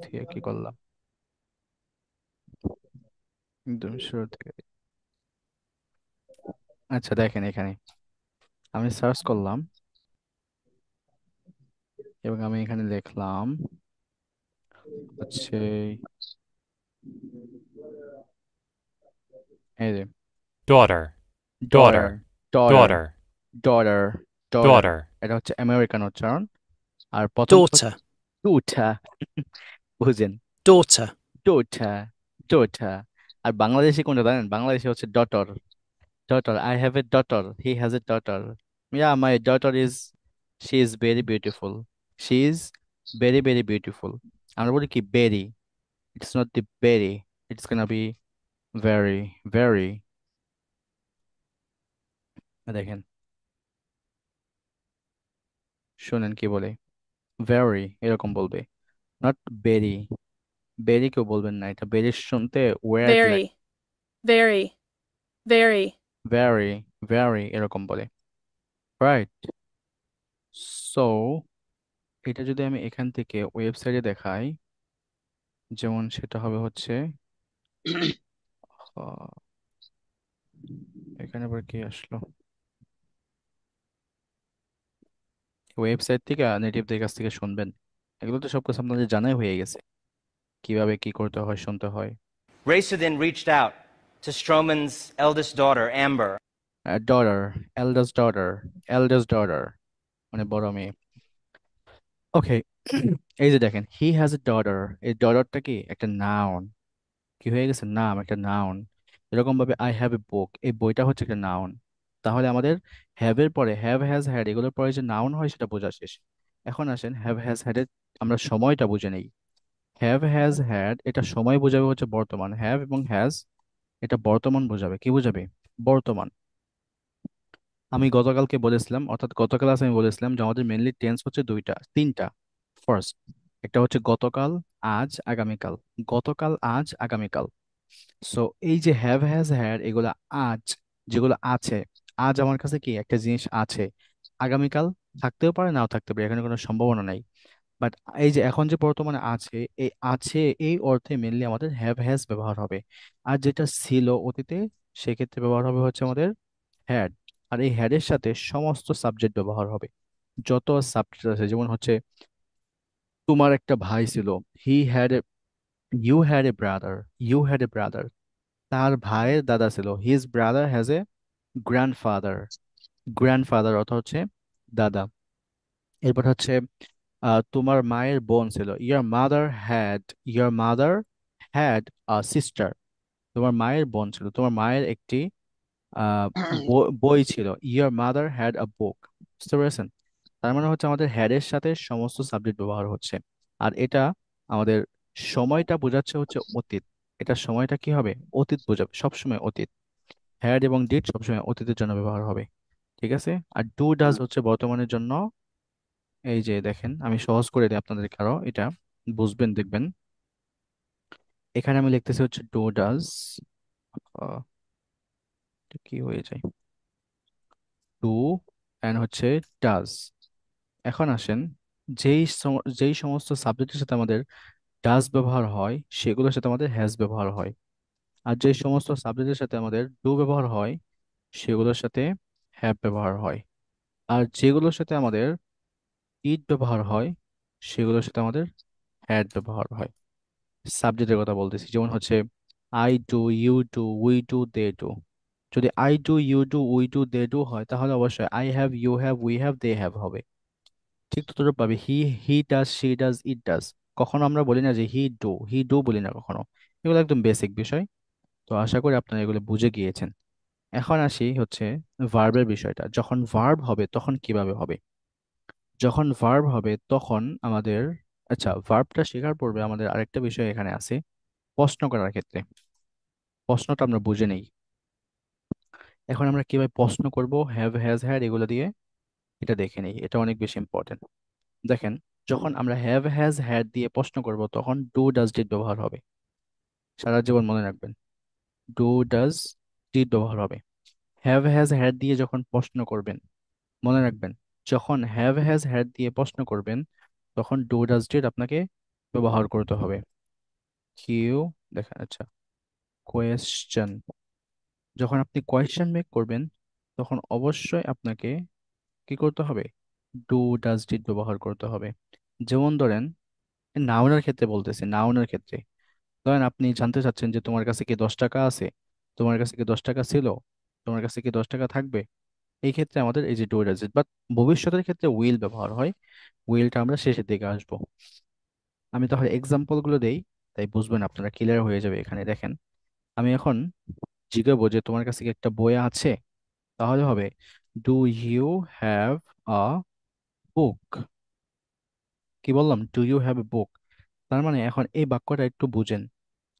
থেকে কি করলাম, একদম শুরু থেকে। আচ্ছা দেখেন এখানে আমি সার্চ করলাম এবং আমি এখানে লিখলাম হচ্ছে এই যে daughter, daughter, daughter, daughter, daughter, daughter, daughter. daughter, এটা হচ্ছে আমেরিকান উচ্চারণ। আর প্রথমটা হচ্ছে daughter, টুটা, বুঝেন, daughter, টোটা, টোটা। আর বাংলাদেশি কোনটা জানেন? বাংলাদেশি হচ্ছে ডটর, ডটর। I have a ডটর, he has a ডটর। Yeah my ডটর is, she is very beautiful, she is very very beautiful. আমরা বলি কি very, it's not the very, it's gonna be very, very. দেখেন, শুনেন কি বলে, ভেরি এরকম বলবে, নট ভেরি। ভেরি কেউ বলবেন না, এটা ভেরি শুনতে ওয়ার্ড লাগে। very, very, very. Very, very এরকম বলে, রাইট? সো এটা যদি আমি এখান থেকে ওয়েবসাইটে দেখাই, যেমন সেটা হবে হচ্ছে আহ, এখানে আবার কি আসলো, ওয়েবসাইট থেকে নেটিভদের কাছ থেকে শুনবেন। এগুলো তো সব কিছু আপনাদের জানাই হয়ে গেছে, কিভাবে কি করতে হয়, শুনতে হয়। Racer then reached out to Stroman's eldest daughter, Amber. Daughter, eldest daughter, eldest daughter মানে বড় মেয়ে। ওকে, এই যে দেখেন হি হ্যাজ এ ডটার, এই ডটারটা কি একটা নাউন, কি হয়ে গেছে, নাম, একটা নাউন। এরকম ভাবে আই হ্যাভ এ বুক, এই বইটা হচ্ছে একটা নাউন। তাহলে আমাদের হ্যাভ এর পরে হ্যাভ হ্যাজ হ্যাড এগুলোর পরে যে নাউন হয় সেটা বোঝা শেষ। এখন আসেন হ্যাভ হ্যাজ হ্যাড এর আমরা সময়টা বুঝে নেই। হ্যাভ হ্যাজ হ্যাড এটা সময় বোঝাবে হচ্ছে বর্তমান, হ্যাভ এবং হ্যাজ এটা বর্তমান বোঝাবে, কি বোঝাবে, বর্তমান। আমি গতকালকে বলেছিলাম, অর্থাৎ গত ক্লাসে আমি বলেছিলাম যে আমাদের মেনলি টেন্স হচ্ছে দুইটা তিনটা। ফার্স্ট একটা হচ্ছে গতকাল, আজ, আগামীকাল। গতকাল, আজ, আগামীকাল। সো এই যে হ্যাভ হ্যাজ হ্যাড এগুলো আজ, যেগুলো আছে, আজ আমার কাছে কি একটা জিনিস আছে, আগামীকাল থাকতেও পারে নাও থাকতে পারে, এখানে কোনো সম্ভাবনা নাই। বাট এই যে এখন যে বর্তমানে আছে, এই আছে এই অর্থে মেনলি আমাদের হ্যাভ হ্যাজ ব্যবহার হবে। আর যেটা ছিল অতীতে, সেক্ষেত্রে ব্যবহার হবে হচ্ছে আমাদের হ্যাড। আর এই হ্যাডের সাথে সমস্ত সাবজেক্ট ব্যবহার হবে, যত সাবজেক্ট আছে। যেমন হচ্ছে তোমার একটা ভাই ছিল, he had a, you had a brother, you had a brother. তার ভাইয়ের দাদা ছিল, his brother has a grandfather, grandfather অর্থ হচ্ছে দাদা। এরপর হচ্ছে তোমার মায়ের বোন ছিল, your mother had, your mother had a sister. তোমার মায়ের বোন ছিল, তোমার মায়ের একটি আহ, বই ছিল, ইয়ার মাদার হ্যাড আ বুক। বুঝতে পেরেছেন? তার মানে হচ্ছে আমাদের হ্যাড এর সাথে সমস্ত সাবজেক্ট ব্যবহার হচ্ছে। আর এটা আমাদের সময়টা বোঝাচ্ছে হচ্ছে অতীত। এটা সময়টা কি হবে, অতীত বোঝাবে, সবসময় অতীত। হ্যাড এবং ডিড সবসময় অতীতের জন্য ব্যবহার হবে, ঠিক আছে? আর ডু ডাজ হচ্ছে বর্তমানের জন্য। এই যে দেখেন আমি সহজ করে দিই আপনাদেরকে আরো, এটা বুঝবেন দেখবেন। এখানে আমি লিখতেছি হচ্ছে ডু ডাজ, কি হয়ে যায়, ডু এন্ড হচ্ছে ডাজ। এখন আসেন, যেই সমস্ত সাবজেক্টের সাথে আমাদের ডাজ ব্যবহার হয় সেগুলোর সাথে আমাদের হ্যাজ ব্যবহার হয়। আর যে সমস্ত সাবজেক্টের সাথে আমাদের ডু ব্যবহার হয় সেগুলোর সাথে হ্যাভ ব্যবহার হয়। আর যেগুলোর সাথে আমাদের ইট ব্যবহার হয় সেগুলোর সাথে আমাদের হ্যাড ব্যবহার হয়। সাবজেক্টের কথা বলতেছি, যেমন হচ্ছে I do, you do, we do, they do. যদি I do, you do, we do, they do হয় তাহলে অবশ্যই I have, you have, we have, they have হবে। ঠিক ততটুকু পাবে he does, she does, it does. কখনো আমরা বলি না যে হি ডু, হি ডু বলি না কখনো। এগুলো একদম বেসিক বিষয়। তো আশা করি আপনারা এগুলো বুঝে গিয়েছেন। এখন আসি হচ্ছে ভার্বের বিষয়টা। যখন ভার্ব হবে তখন কিভাবে হবে? যখন ভার্ব হবে তখন আমাদের, আচ্ছা ভার্বটা শেখার পূর্বে আমাদের আরেকটা বিষয় এখানে আছে, প্রশ্ন করার ক্ষেত্রে। প্রশ্নটা আমরা বুঝে নেই। এখন আমরা কিভাবে প্রশ্ন করব হ্যাভ হ্যাজ হ্যাড এগুলো দিয়ে, এটা দেখে নেই, এটা অনেক বেশি ইম্পর্টেন্ট। দেখেন, যখন আমরা হ্যাভ হ্যাজ হ্যাড দিয়ে প্রশ্ন করব তখন ডু ডাজ ডিড ব্যবহার হবে। সারা জীবন মনে রাখবেন, ডু ডাজ ডিড ব্যবহার হবে। হ্যাভ হ্যাজ হ্যাড দিয়ে যখন প্রশ্ন করবেন, মনে রাখবেন, যখন হ্যাভ হ্যাজ হ্যাড দিয়ে প্রশ্ন করবেন তখন ডু ডাজ ডিড আপনাকে ব্যবহার করতে হবে। কিউ, দেখেন আচ্ছা, কোয়েশ্চেন, যখন আপনি কোয়েশ্চেন মেক করবেন তখন অবশ্যই আপনাকে কি করতে হবে, ডু ডাজ ডিড ব্যবহার করতে হবে। যেমন ধরেন নাউনের ক্ষেত্রে বলতেছি, নাউনের ক্ষেত্রে ধরেন আপনি জানতে চাচ্ছেন যে তোমার কাছে কি 10 টাকা আছে, তোমার কাছে কি 10 টাকা ছিল, তোমার কাছে কি 10 টাকা থাকবে। এই ক্ষেত্রে আমাদের এই যে ডু ডাজ ডিড, বাট ভবিষ্যতের ক্ষেত্রে উইল ব্যবহার হয়। উইলটা আমরা শেষের দিকে আসবো। আমি তাহলে এক্সাম্পল গুলো দেই, তাই বুঝবেন, আপনারা ক্লিয়ার হয়ে যাবে। এখানে দেখেন, আমি এখন জিজ্ঞাসা যে তোমার কাছে কি একটা বই আছে, তাহলে হবে ডু ইউ হ্যাভ আ বুক। কি বললাম, ডু ইউ হ্যাভ এ বুক। তার মানে এখন এই বাক্যটা একটু বুঝেন।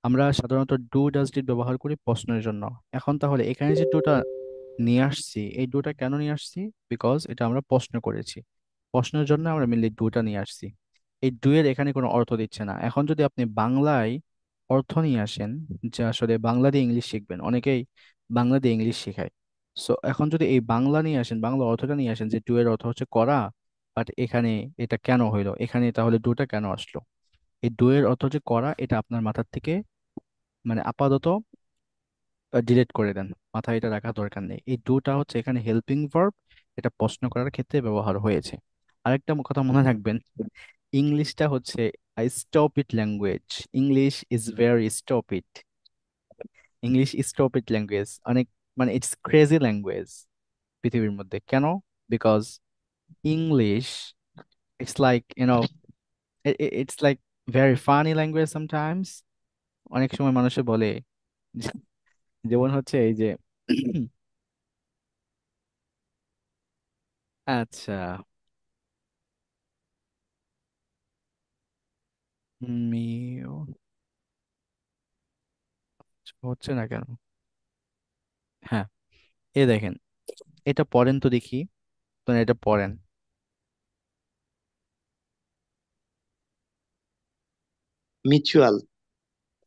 আমরা সাধারণত ডু ডাজ ডিড ব্যবহার করি প্রশ্নের জন্য। এখন তাহলে এখানে যে ডুটা নিয়ে আসছি, এই ডুটা কেন নিয়ে আসছি? বিকজ এটা আমরা প্রশ্ন করেছি, প্রশ্নের জন্য আমরা মেনলি ডুটা নিয়ে আসছি। এই ডু এর এখানে কোনো অর্থ দিচ্ছে না। এখন যদি আপনি বাংলায় অর্থ নিয়ে আসেন, যে আসলে বাংলা দিয়ে ইংলিশ শিখবেন, অনেকেই বাংলা দিয়ে ইংলিশ শেখায়। সো এখন যদি এই বাংলা নিয়ে আসেন, বাংলা অর্থটা নিয়ে আসেন যে ডু এর অর্থ হচ্ছে করা, বাট এখানে এটা কেন হইলো, এখানে তাহলে ডুটা কেন আসলো? এই ডু এর অর্থ যে করা, এটা আপনার মাথার থেকে মানে আপাতত ডিলিট করে দেন, মাথায় এটা রাখা দরকার নেই। এই ডুটা হচ্ছে এখানে হেল্পিং ভার্ব, এটা প্রশ্ন করার ক্ষেত্রে ব্যবহার হয়েছে। আরেকটা কথা মনে রাখবেন, ইংলিশটা হচ্ছে stupid language. English is very stupid. English stupid language, অনেক মানে ইটস ক্রেজি ল্যাঙ্গুয়েজ পৃথিবীর মধ্যে। কেন? Because English it's like it's like very funny language sometimes. অনেক সময় মানুষে বলে যে- যেমন হচ্ছে এই যে আচ্ছা, মিও হচ্ছে না কেন? হ্যাঁ, এ দেখেন, এটা পড়েন তো দেখি, তো এটা পড়েন। মিউচুয়াল।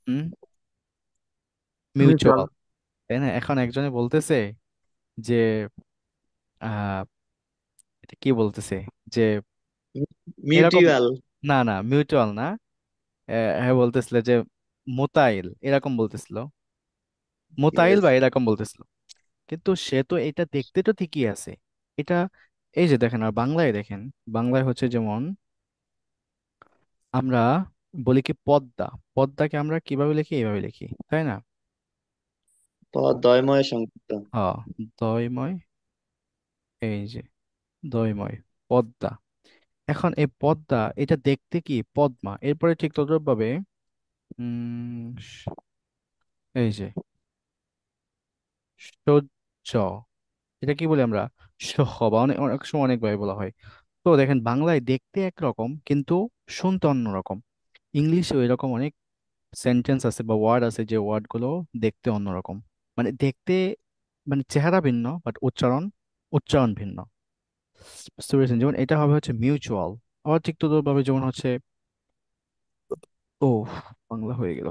হুম, মিউচুয়াল। মিউচুয়াল, তাই না? এখন একজনে বলতেছে যে আহ এটা কি বলতেছে, যে এরকম, মিউচুয়াল। না না মিউচুয়াল না, হ্যাঁ বলতেছিল যে মোতাইল, এরকম বলতেছিল, মোতাইল ইয়েস। বা এরকম বলতেছিল। কিন্তু সে তো এটা দেখতে তো ঠিকই আছে। এটা এই যে দেখেন, আর বাংলায় দেখেন, বাংলায় হচ্ছে যেমন আমরা বলি কি পদ্মা, পদ্মাকে আমরা কিভাবে লিখি, এইভাবে লিখি, তাই না? দয়ময় সংযুক্ত। হ্যাঁ, দয়ময়, এই যে দয়ময়, পদ্মা। এখন এই পদ্মা এটা দেখতে কি পদ্মা, এরপরে ঠিক তদ্রুপভাবে এই যে সহ্য, এটা কি বলি আমরা, সহ, বা অনেক অনেক সময় অনেকভাবে বলা হয়। তো দেখেন বাংলায় দেখতে একরকম কিন্তু শুনতে অন্যরকম। ইংলিশেও এরকম অনেক সেন্টেন্স আছে বা ওয়ার্ড আছে যে ওয়ার্ড গুলো দেখতে অন্যরকম, মানে দেখতে মানে চেহারা ভিন্ন বাট উচ্চারণ উচ্চারণ ভিন্ন। বুঝতে পেরেছেন? যেমন এটা হবে হচ্ছে মিউচুয়াল। আবার ঠিক তদ্রুপভাবে যেমন হচ্ছে, ও বাংলা হয়ে গেল,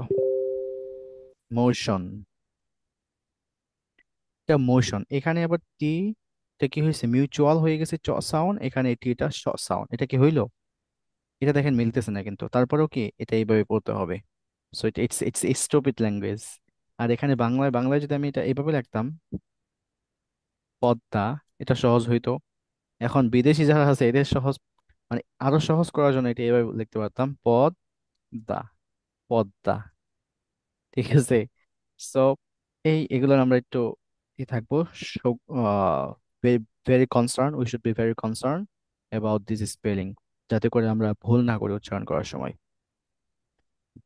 মোশন, এটা মোশন। এখানে আবার টি, এটা কি হয়েছে, মিউচুয়াল হয়ে গেছে চ সাউন্ড, এখানে টিটা শ সাউন্ড, এটা কি হইলো? এটা দেখেন মিলতেছে না, কিন্তু তারপরেও কি এটা এইভাবে পড়তে হবে। সো এটা ইটস ইটস স্টুপিড ল্যাঙ্গুয়েজ। আর এখানে বাংলায়, বাংলায় যদি আমি এটা এইভাবে লিখতাম পদ্মা, এটা সহজ হইতো। এখন বিদেশি যারা আছে এদের সহজ, মানে আরো সহজ করার জন্য এটা এইভাবে লিখতে পারতাম পদ্মা, পদ্মা। ঠিক আছে। সো এই এগুলোর আমরা একটু থাকবো, very concern, we should be very concern about this spelling, যাতে করে আমরা ভুল না করি উচ্চারণ করার সময়।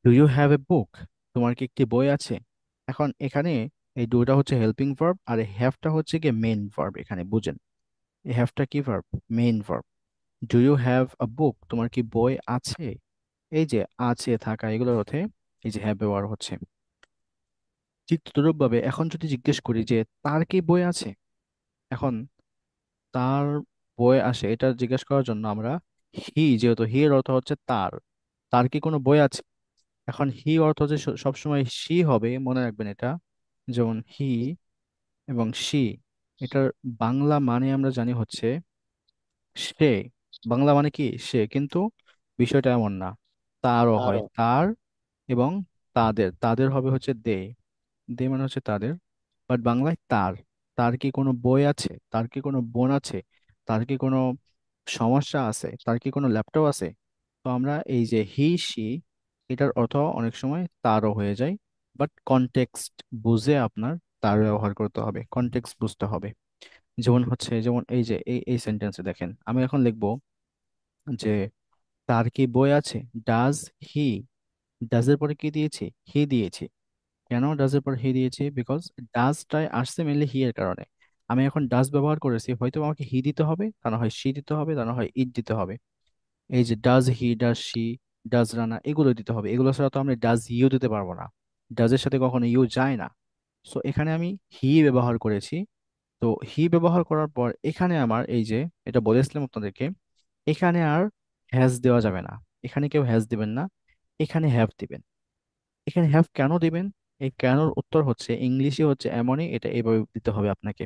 ডু ইউ হ্যাভ এ বুক, তোমার কি একটি বই আছে? এখন এখানে এই ডুটা হচ্ছে হেল্পিং ভার্ব, আর এই হ্যাভটা হচ্ছে কি মেইন ভার্ব। এখানে বুঝেন, এই হ্যাভটা কি verb, main verb. Do you have a book, তোমার কি বই আছে? এই যে আছে, থাকা, এগুলোর অর্থে এই যে হ্যাভ ব্যবহার হচ্ছে। ঠিক তদ্রুপভাবে এখন যদি জিজ্ঞেস করি যে তার কি বই আছে, এখন তার বই আসে, এটা জিজ্ঞেস করার জন্য আমরা হি, যেহেতু হি এর অর্থ হচ্ছে তার, তার কি কোনো বই আছে? এখন হি অর্থ যে সবসময় সি হবে, মনে রাখবেন এটা। যেমন হি এবং সি, এটার বাংলা মানে আমরা জানি হচ্ছে সে। বাংলা মানে কি সে, কিন্তু বিষয়টা এমন না। তারও হয়, তারও। তার এবং তাদের, তাদের হবে হচ্ছে দে, দে মানে হচ্ছে তাদের। বাট বাংলায় তার, তার কি কোনো বই আছে, তার কি কোনো বোন আছে, তার কি কোনো সমস্যা আছে, তার কি কোনো ল্যাপটপ আছে। তো আমরা এই যে হি সি, এটার অর্থ অনেক সময় তারও হয়ে যায়, বাট কনটেক্সট বুঝে আপনার তার ব্যবহার করতে হবে, কনটেক্সট বুঝতে হবে। যেমন হচ্ছে, যেমন এই যে এই সেন্টেন্সে দেখেন, আমি এখন লিখবো যে তার কি বই আছে, ডাজ হি, ডাজের পরে কি দিয়েছি, হি দিয়েছি। কেন ডাজের পর হি দিয়েছি? বিকজ ডাজটাই আসছে মেনলি হি এর কারণে। আমি এখন ডাজ ব্যবহার করেছি, হয়তো আমাকে হি দিতে হবে, তা না হয় সি দিতে হবে, তা না হয় ইট দিতে হবে। এই যে does he, does she, does Rana, এগুলো দিতে হবে। এগুলো ছাড়া তো আমি ডাজ ইউ দিতে পারবো না, ডাজের সাথে কখনো ইউ যায় না। সো এখানে আমি হি ব্যবহার করেছি। তো হি ব্যবহার করার পর এখানে আমার এই যে, এটা বলেছিলাম আপনাদেরকে, এখানে আর হ্যাজ দেওয়া যাবে না, এখানে কেউ হ্যাজ দিবেন না, এখানে হ্যাভ দিবেন। এখানে হ্যাভ কেন দিবেন? এই কেনর উত্তর হচ্ছে, ইংলিশে হচ্ছে এমনই, এটা এইভাবে দিতে হবে আপনাকে।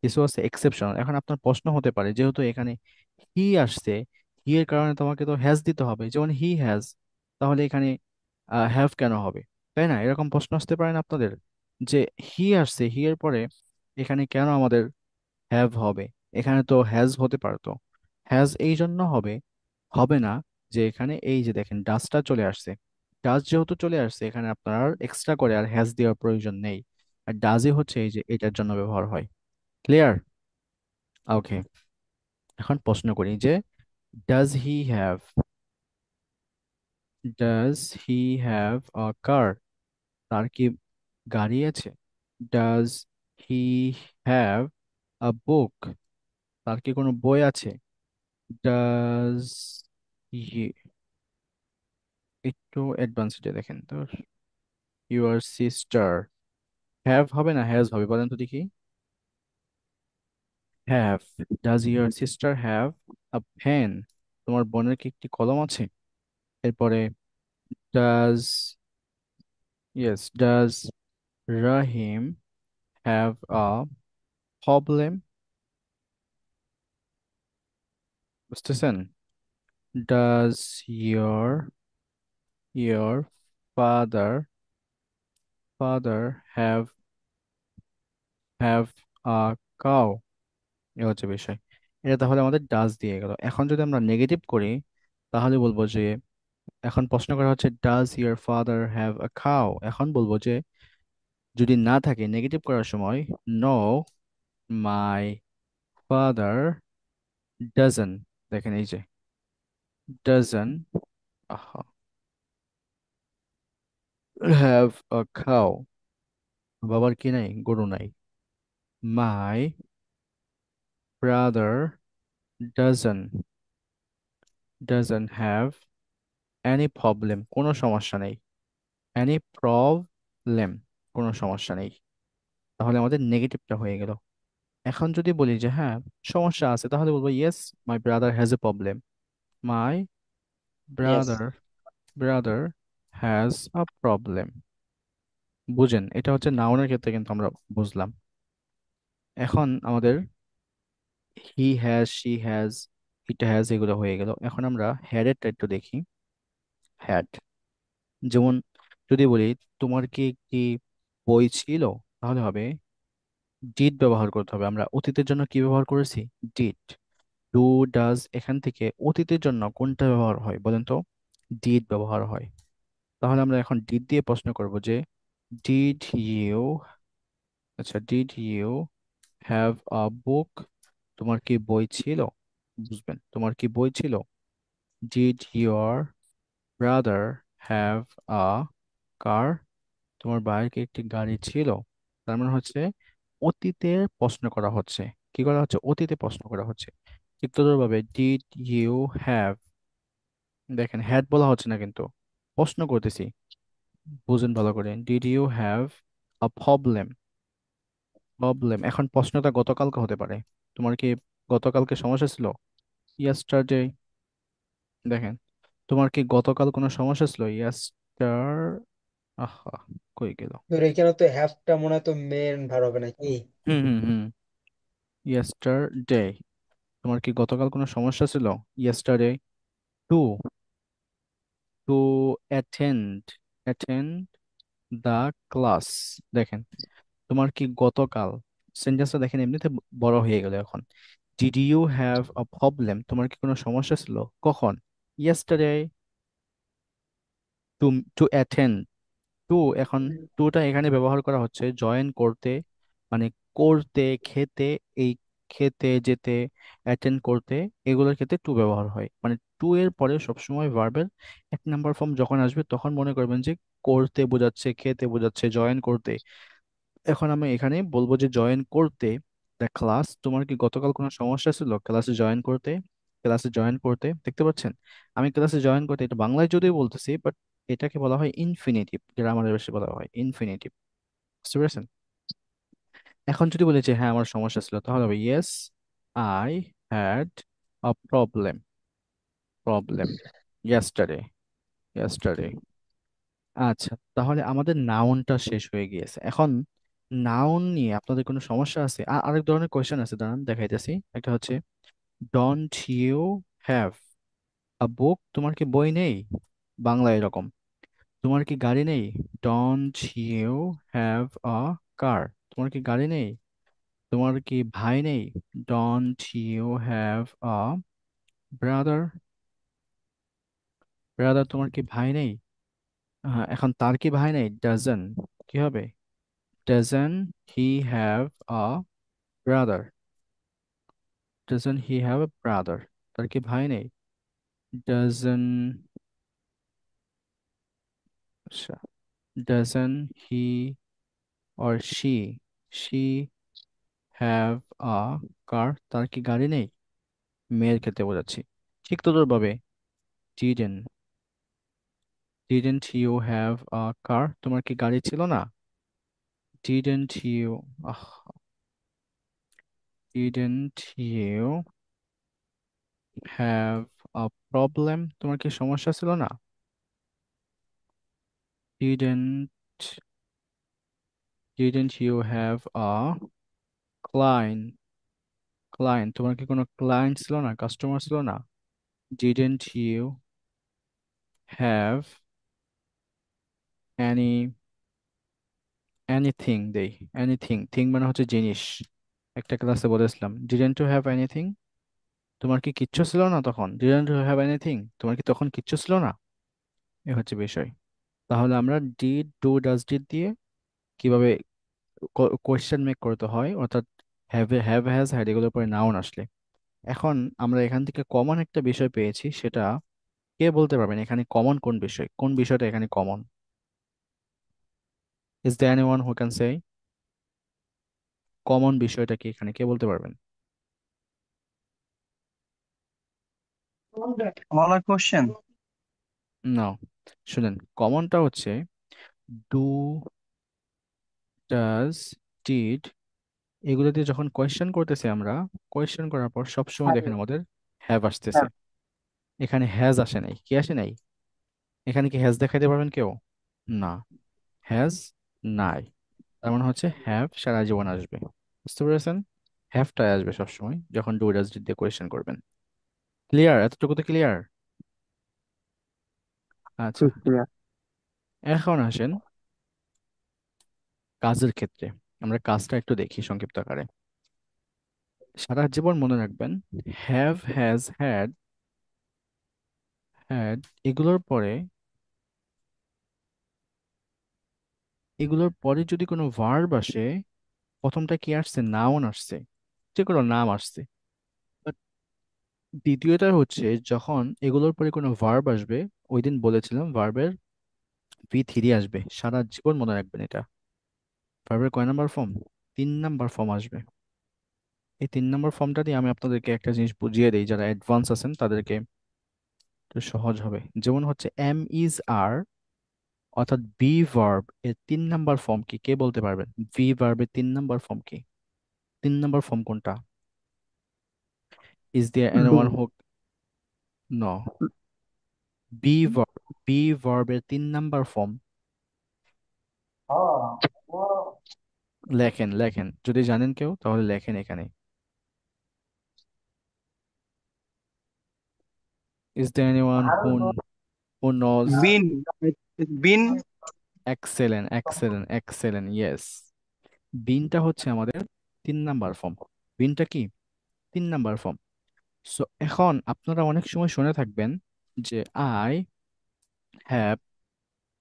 কিছু আছে এক্সেপশনাল। এখন আপনার প্রশ্ন হতে পারে, যেহেতু এখানে হি আসছে, হি এর কারণে তোমাকে তো হ্যাজ দিতে হবে, যেমন হি হ্যাজ, তাহলে এখানে হ্যাভ কেন হবে? তাই না? এরকম প্রশ্ন আসতে পারে না আপনাদের, যে হি আসছে, হি এর পরে এখানে কেন আমাদের হ্যাভ হবে? এখানে তো হ্যাজ হতে পারতো। হ্যাজ এই জন্য হবে, হবে না, যে এখানে এই যে দেখেন ডাজটা চলে আসছে। ডাজ যেহেতু চলে আসছে, এখানে আপনার আর এক্সট্রা করে আর হ্যাজ দেওয়ার প্রয়োজন নেই। আর ডাজই হচ্ছে এই যে এটার জন্য ব্যবহার হয়। ক্লিয়ার? ওকে, এখন প্রশ্ন করি যে does he have, does he have a car, তার কি গাড়ি আছে? ডাজ হি হ্যাভ আ বুক, তার কি কোনো বই আছে? ডাজ, একটু অ্যাডভান্সডে দেখেন তো, ইউর সিস্টার, হ্যাভ হবে না হ্যাজ হবে? বলেন তো দেখি। Have, does your sister have a pen, তোমার বোনের কি একটি কলম আছে? এরপরে does, yes, does Rahim have a problem, বুঝতেছেন? Does your, your father, father have, have a cow, এ হচ্ছে বিষয়। এটা তাহলে আমাদের ডাজ দিয়ে গেল। এখন যদি আমরা নেগেটিভ করি, তাহলে বলবো যে, এখন প্রশ্ন করা হচ্ছে does your father have a cow, এখন বলবো যে যদি না থাকে নেগেটিভ করার সময়, নো, মাই ফাদার ডাজন, দেখেন এই যে ডাজন হ্যাভ আ কাউ, বাবার কি নাই, গরু নাই। My brother doesn't, doesn't have any problem, কোনো সমস্যা নেই, এনি প্রবলেম, কোনো সমস্যা নেই। তাহলে আমাদের নেগেটিভটা হয়ে গেল। এখন যদি বলি যে হ্যাঁ সমস্যা আছে, তাহলে বলবো yes, my brother has A problem, my yes. Brother, brother has a problem. বুঝেন, এটা হচ্ছে নাউনের ক্ষেত্রে কিন্তু আমরা বুঝলাম। এখন আমাদের হি has, she has, it has, এগুলো হয়ে গেল। এখন আমরা হ্যাডেরটা একটু দেখি। হ্যাড, যেমন যদি বলি তোমার কি একটি বই ছিল, তাহলে হবে ডিড ব্যবহার করতে হবে। আমরা অতীতের জন্য কি ব্যবহার করেছি? ডিড। ডু, ডাজ, এখান থেকে অতীতের জন্য কোনটা ব্যবহার হয় বলেন তো? ডিড ব্যবহার হয়। তাহলে আমরা এখন ডিড দিয়ে প্রশ্ন করব যে ডিড ইউ, আচ্ছা did you have a book, তোমার কি বই ছিল? বুঝবেন, তোমার কি বই ছিল? Did your brother have a car, তোমার ভাইয়ের কি একটি গাড়ি ছিল? তার মানে হচ্ছে অতীতে প্রশ্ন করা হচ্ছে। কি করা হচ্ছে? অতীতে প্রশ্ন করা হচ্ছে। ঠিক তদ্রুপভাবে ডিড ইউ হ্যাভ, দেখেন হ্যাড বলা হচ্ছে না কিন্তু, প্রশ্ন করতেছি, বুঝেন ভালো করে। Did you have a problem, problem, এখন প্রশ্নটা গতকালকে হতে পারে, তোমার কি গতকালকে সমস্যা ছিল? ইয়েস্টারডে, দেখেন তোমার কি গতকাল কোনো সমস্যা ছিল? ইয়েস্টার, আহা, কই গেল? তোর এখানে তো হ্যাভটা মনে হয় তো মেন ভার হবে নাকি? হুম হুম হুম, ইয়েস্টারডে, তোমার কি গতকাল কোনো সমস্যা ছিল? Yesterday to, to attend attend the class. দেখেন, তোমার কি গতকাল, সেন্টেন্সটা দেখেন এমনিতে বড় হয়ে গেল এখন। Did you have a problem, তোমার কি কোনো সমস্যা ছিল কখন? Yesterday. To to attend, to, এখন টুটা এখানে ব্যবহার করা হচ্ছে জয়েন করতে, মানে করতে, খেতে, এই খেতে যেতে, অ্যাটেন্ড করতে, এগুলোর ক্ষেত্রে টু ব্যবহার হয়। মানে টু এর পরে সবসময় ভার্বের এক নাম্বার ফর্ম যখন আসবে তখন মনে করবেন যে করতে বোঝাচ্ছে, খেতে বোঝাচ্ছে, জয়েন করতে। এখন আমি এখানে বলবো যে জয়েন করতে দ্য ক্লাস, তোমার কি গতকাল কোনো সমস্যা ছিল ক্লাসে জয়েন করতে? ক্লাসে জয়েন করতে, দেখতে পাচ্ছেন আমি ক্লাসে জয়েন করতে, এটা বাংলায় যদিও বলতেছি, বাট এটাকে বলা হয় ইনফিনিটিভ, গ্রামারের বেশি বলা হয় ইনফিনিটিভ। বুঝতে পেরেছেন? এখন যদি বলি যে হ্যাঁ আমার সমস্যা ছিল, তাহলে হবে yes I had a problem, problem yesterday, yesterday. আচ্ছা, তাহলে আমাদের নাউনটা শেষ হয়ে গিয়েছে। এখন নাউন নিয়ে আপনাদের কোনো সমস্যা আছে? আরেক ধরনের কোয়েশ্চেন আছে, দাঁড়ান দেখাইতেছি। একটা হচ্ছে don't you have a book, তোমার কি বই নেই? বাংলা এরকম। তোমার কি গাড়ি নেই? Don't you have a car, তোমার কি গাড়ি নেই? তোমার কি ভাই নেই? Don't you have a brother, brother তোমার কি ভাই নেই? এখন তার কি ভাই নেই? ডাজন, কি হবে? Doesn't he have a brother, doesn't he have a brother, তার কি ভাই নেই? ডাজন, আচ্ছা, doesn't he or she have a car, তার কি গাড়ি নেই? মেয়ের ক্ষেত্রে বোঝাচ্ছি। ঠিক তদ্রুপভাবে didn't, didn't you have a car, তোমার কি গাড়ি ছিল না? Didn't you, didn't you have a problem, তোমার কি সমস্যা ছিল না? Didn't, didn't you have a client, client তোমার কি কোনো ক্লায়েন্ট ছিল না, কাস্টমার ছিল না? Didn't you have any, anything they, anything, thing মানে হচ্ছে জিনিস, একটা ক্লাসে বলেছিলাম ডিডেন্ট টু হ্যাভ এনিথিং, তোমার কি কিচ্ছু ছিল না তখন? ডিডেন্ট টু হ্যাভ এনিথিং, তোমার কি তখন কিচ্ছু ছিল না? এ হচ্ছে বিষয়। তাহলে আমরা ডিড, ডু, ডাজ, ডিড দিয়ে কিভাবে কোয়েশ্চেন মেক করতে হয়, অর্থাৎ হ্যাভ হ্যাজ হ্যাড এগুলোর পরে নাউন আসলে। এখন আমরা এখান থেকে কমন একটা বিষয় পেয়েছি, সেটা কে বলতে পারবেন এখানে কমন কোন বিষয়, কোন বিষয়টা এখানে common? Is there anyone who can say common বিষয়টা কি এখানে, কে বলতে পারবেন? Another question. না, শুনেন, কমনটা হচ্ছে ডু, ডাজ, ডিড, এগুলো দিয়ে যখন কোয়েশ্চেন করতেছি আমরা, কোয়েশ্চেন করার পর সবসময় দেখেন আমাদের হ্যাভ আসতেছে। এখানে হ্যাজ আসে নাই, কি আসে নাই? এখানে কি হ্যাজ দেখাইতে পারবেন কেউ? না, হ্যাজ নাই। তার মানে হচ্ছে হ্যাভ সারা জীবন আসবে। বুঝতে পেরেছেন? হ্যাভটাই আসবে সবসময় যখন ডু ডাজ ডিড দিয়ে কোয়েশ্চেন করবেন। ক্লিয়ার? এতটুকু তো ক্লিয়ার? আচ্ছা, Yeah. এখন আসেন কাজের ক্ষেত্রে। আমরা কাজটা একটু দেখি সংক্ষিপ্ত আকারে। সারা জীবন মনে রাখবেন, হ্যাভ, হ্যাজ, হ্যাড, হ্যাড, এগুলোর পরে, এগুলোর পরে যদি কোনো ভার্ব আসে, প্রথমটা কি আসছে? নাউন আসছে, যে কোনো নাম আসছে। বাট দ্বিতীয়টা হচ্ছে যখন এগুলোর পরে কোনো ভার্ব আসবে, ওই দিন বলেছিলাম ভার্বের ভি থ্রি আসবে। সারা জীবন মনে রাখবেন এটা। ভার্বের কয় নাম্বার ফর্ম? 3 নাম্বার ফর্ম আসবে। এই 3 নাম্বার ফর্মটা দিয়ে আমি আপনাদেরকে একটা জিনিস বুঝিয়ে দিই, যারা অ্যাডভান্স আছেন তাদেরকে একটু সহজ হবে। যেমন হচ্ছে এম ইজ আর, অর্থাৎ বি ভার্ব এর 3 নাম্বার ফর্ম কি, কে বলতে পারবেন? বি ভার্বের 3 নাম্বার ফর্ম কি? 3 নাম্বার ফর্ম কোনটা? Is there anyone Do. Who? No, be verb, be ভার্বের 3 নাম্বার ফর্ম। লেখেন, লেখেন, যদি জানেন কেউ তাহলে লেখেন এখানে। Is there anyone who knows. Been been excellent, excellent, excellent, yes. বিনটা হচ্ছে আমাদের 3 নাম্বার ফর্ম। বিনটা কি? 3 নাম্বার ফর্ম। সো এখন আপনারা অনেক সময় শুনে থাকবেন যে আই হ্যাভ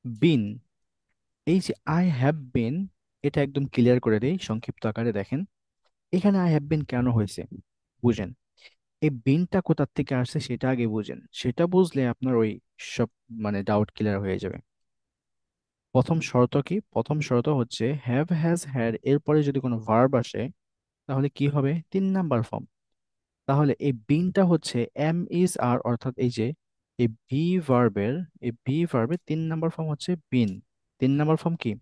বিন। এই যে আই হ্যাভ বিন, এটা একদম ক্লিয়ার করে দেই সংক্ষিপ্ত আকারে। দেখেন এখানে আই হ্যাভ বিন কেন হয়েছে, বুঝেন। এই বিনটা কোথা থেকে আসছে সেটা আগে বুঝেন, সেটা বুঝলে আপনার ওই সব মানে ডাউট ক্লিয়ার হয়ে যাবে। প্রথম শর্ত কি? প্রথম শর্ত হচ্ছে হ্যাভ, হ্যাজ, হ্যাড এরপরে যদি কোনো ভার্ব আসে তাহলে কি হবে? 3 নাম্বার ফর্ম। তাহলে এই বিনটা হচ্ছে এম ইজ আর, অর্থাৎ এই যে এই বি ভার্বের, এই বি ভার্বের 3 নাম্বার ফর্ম হচ্ছে বিন। 3 নাম্বার ফর্ম কি?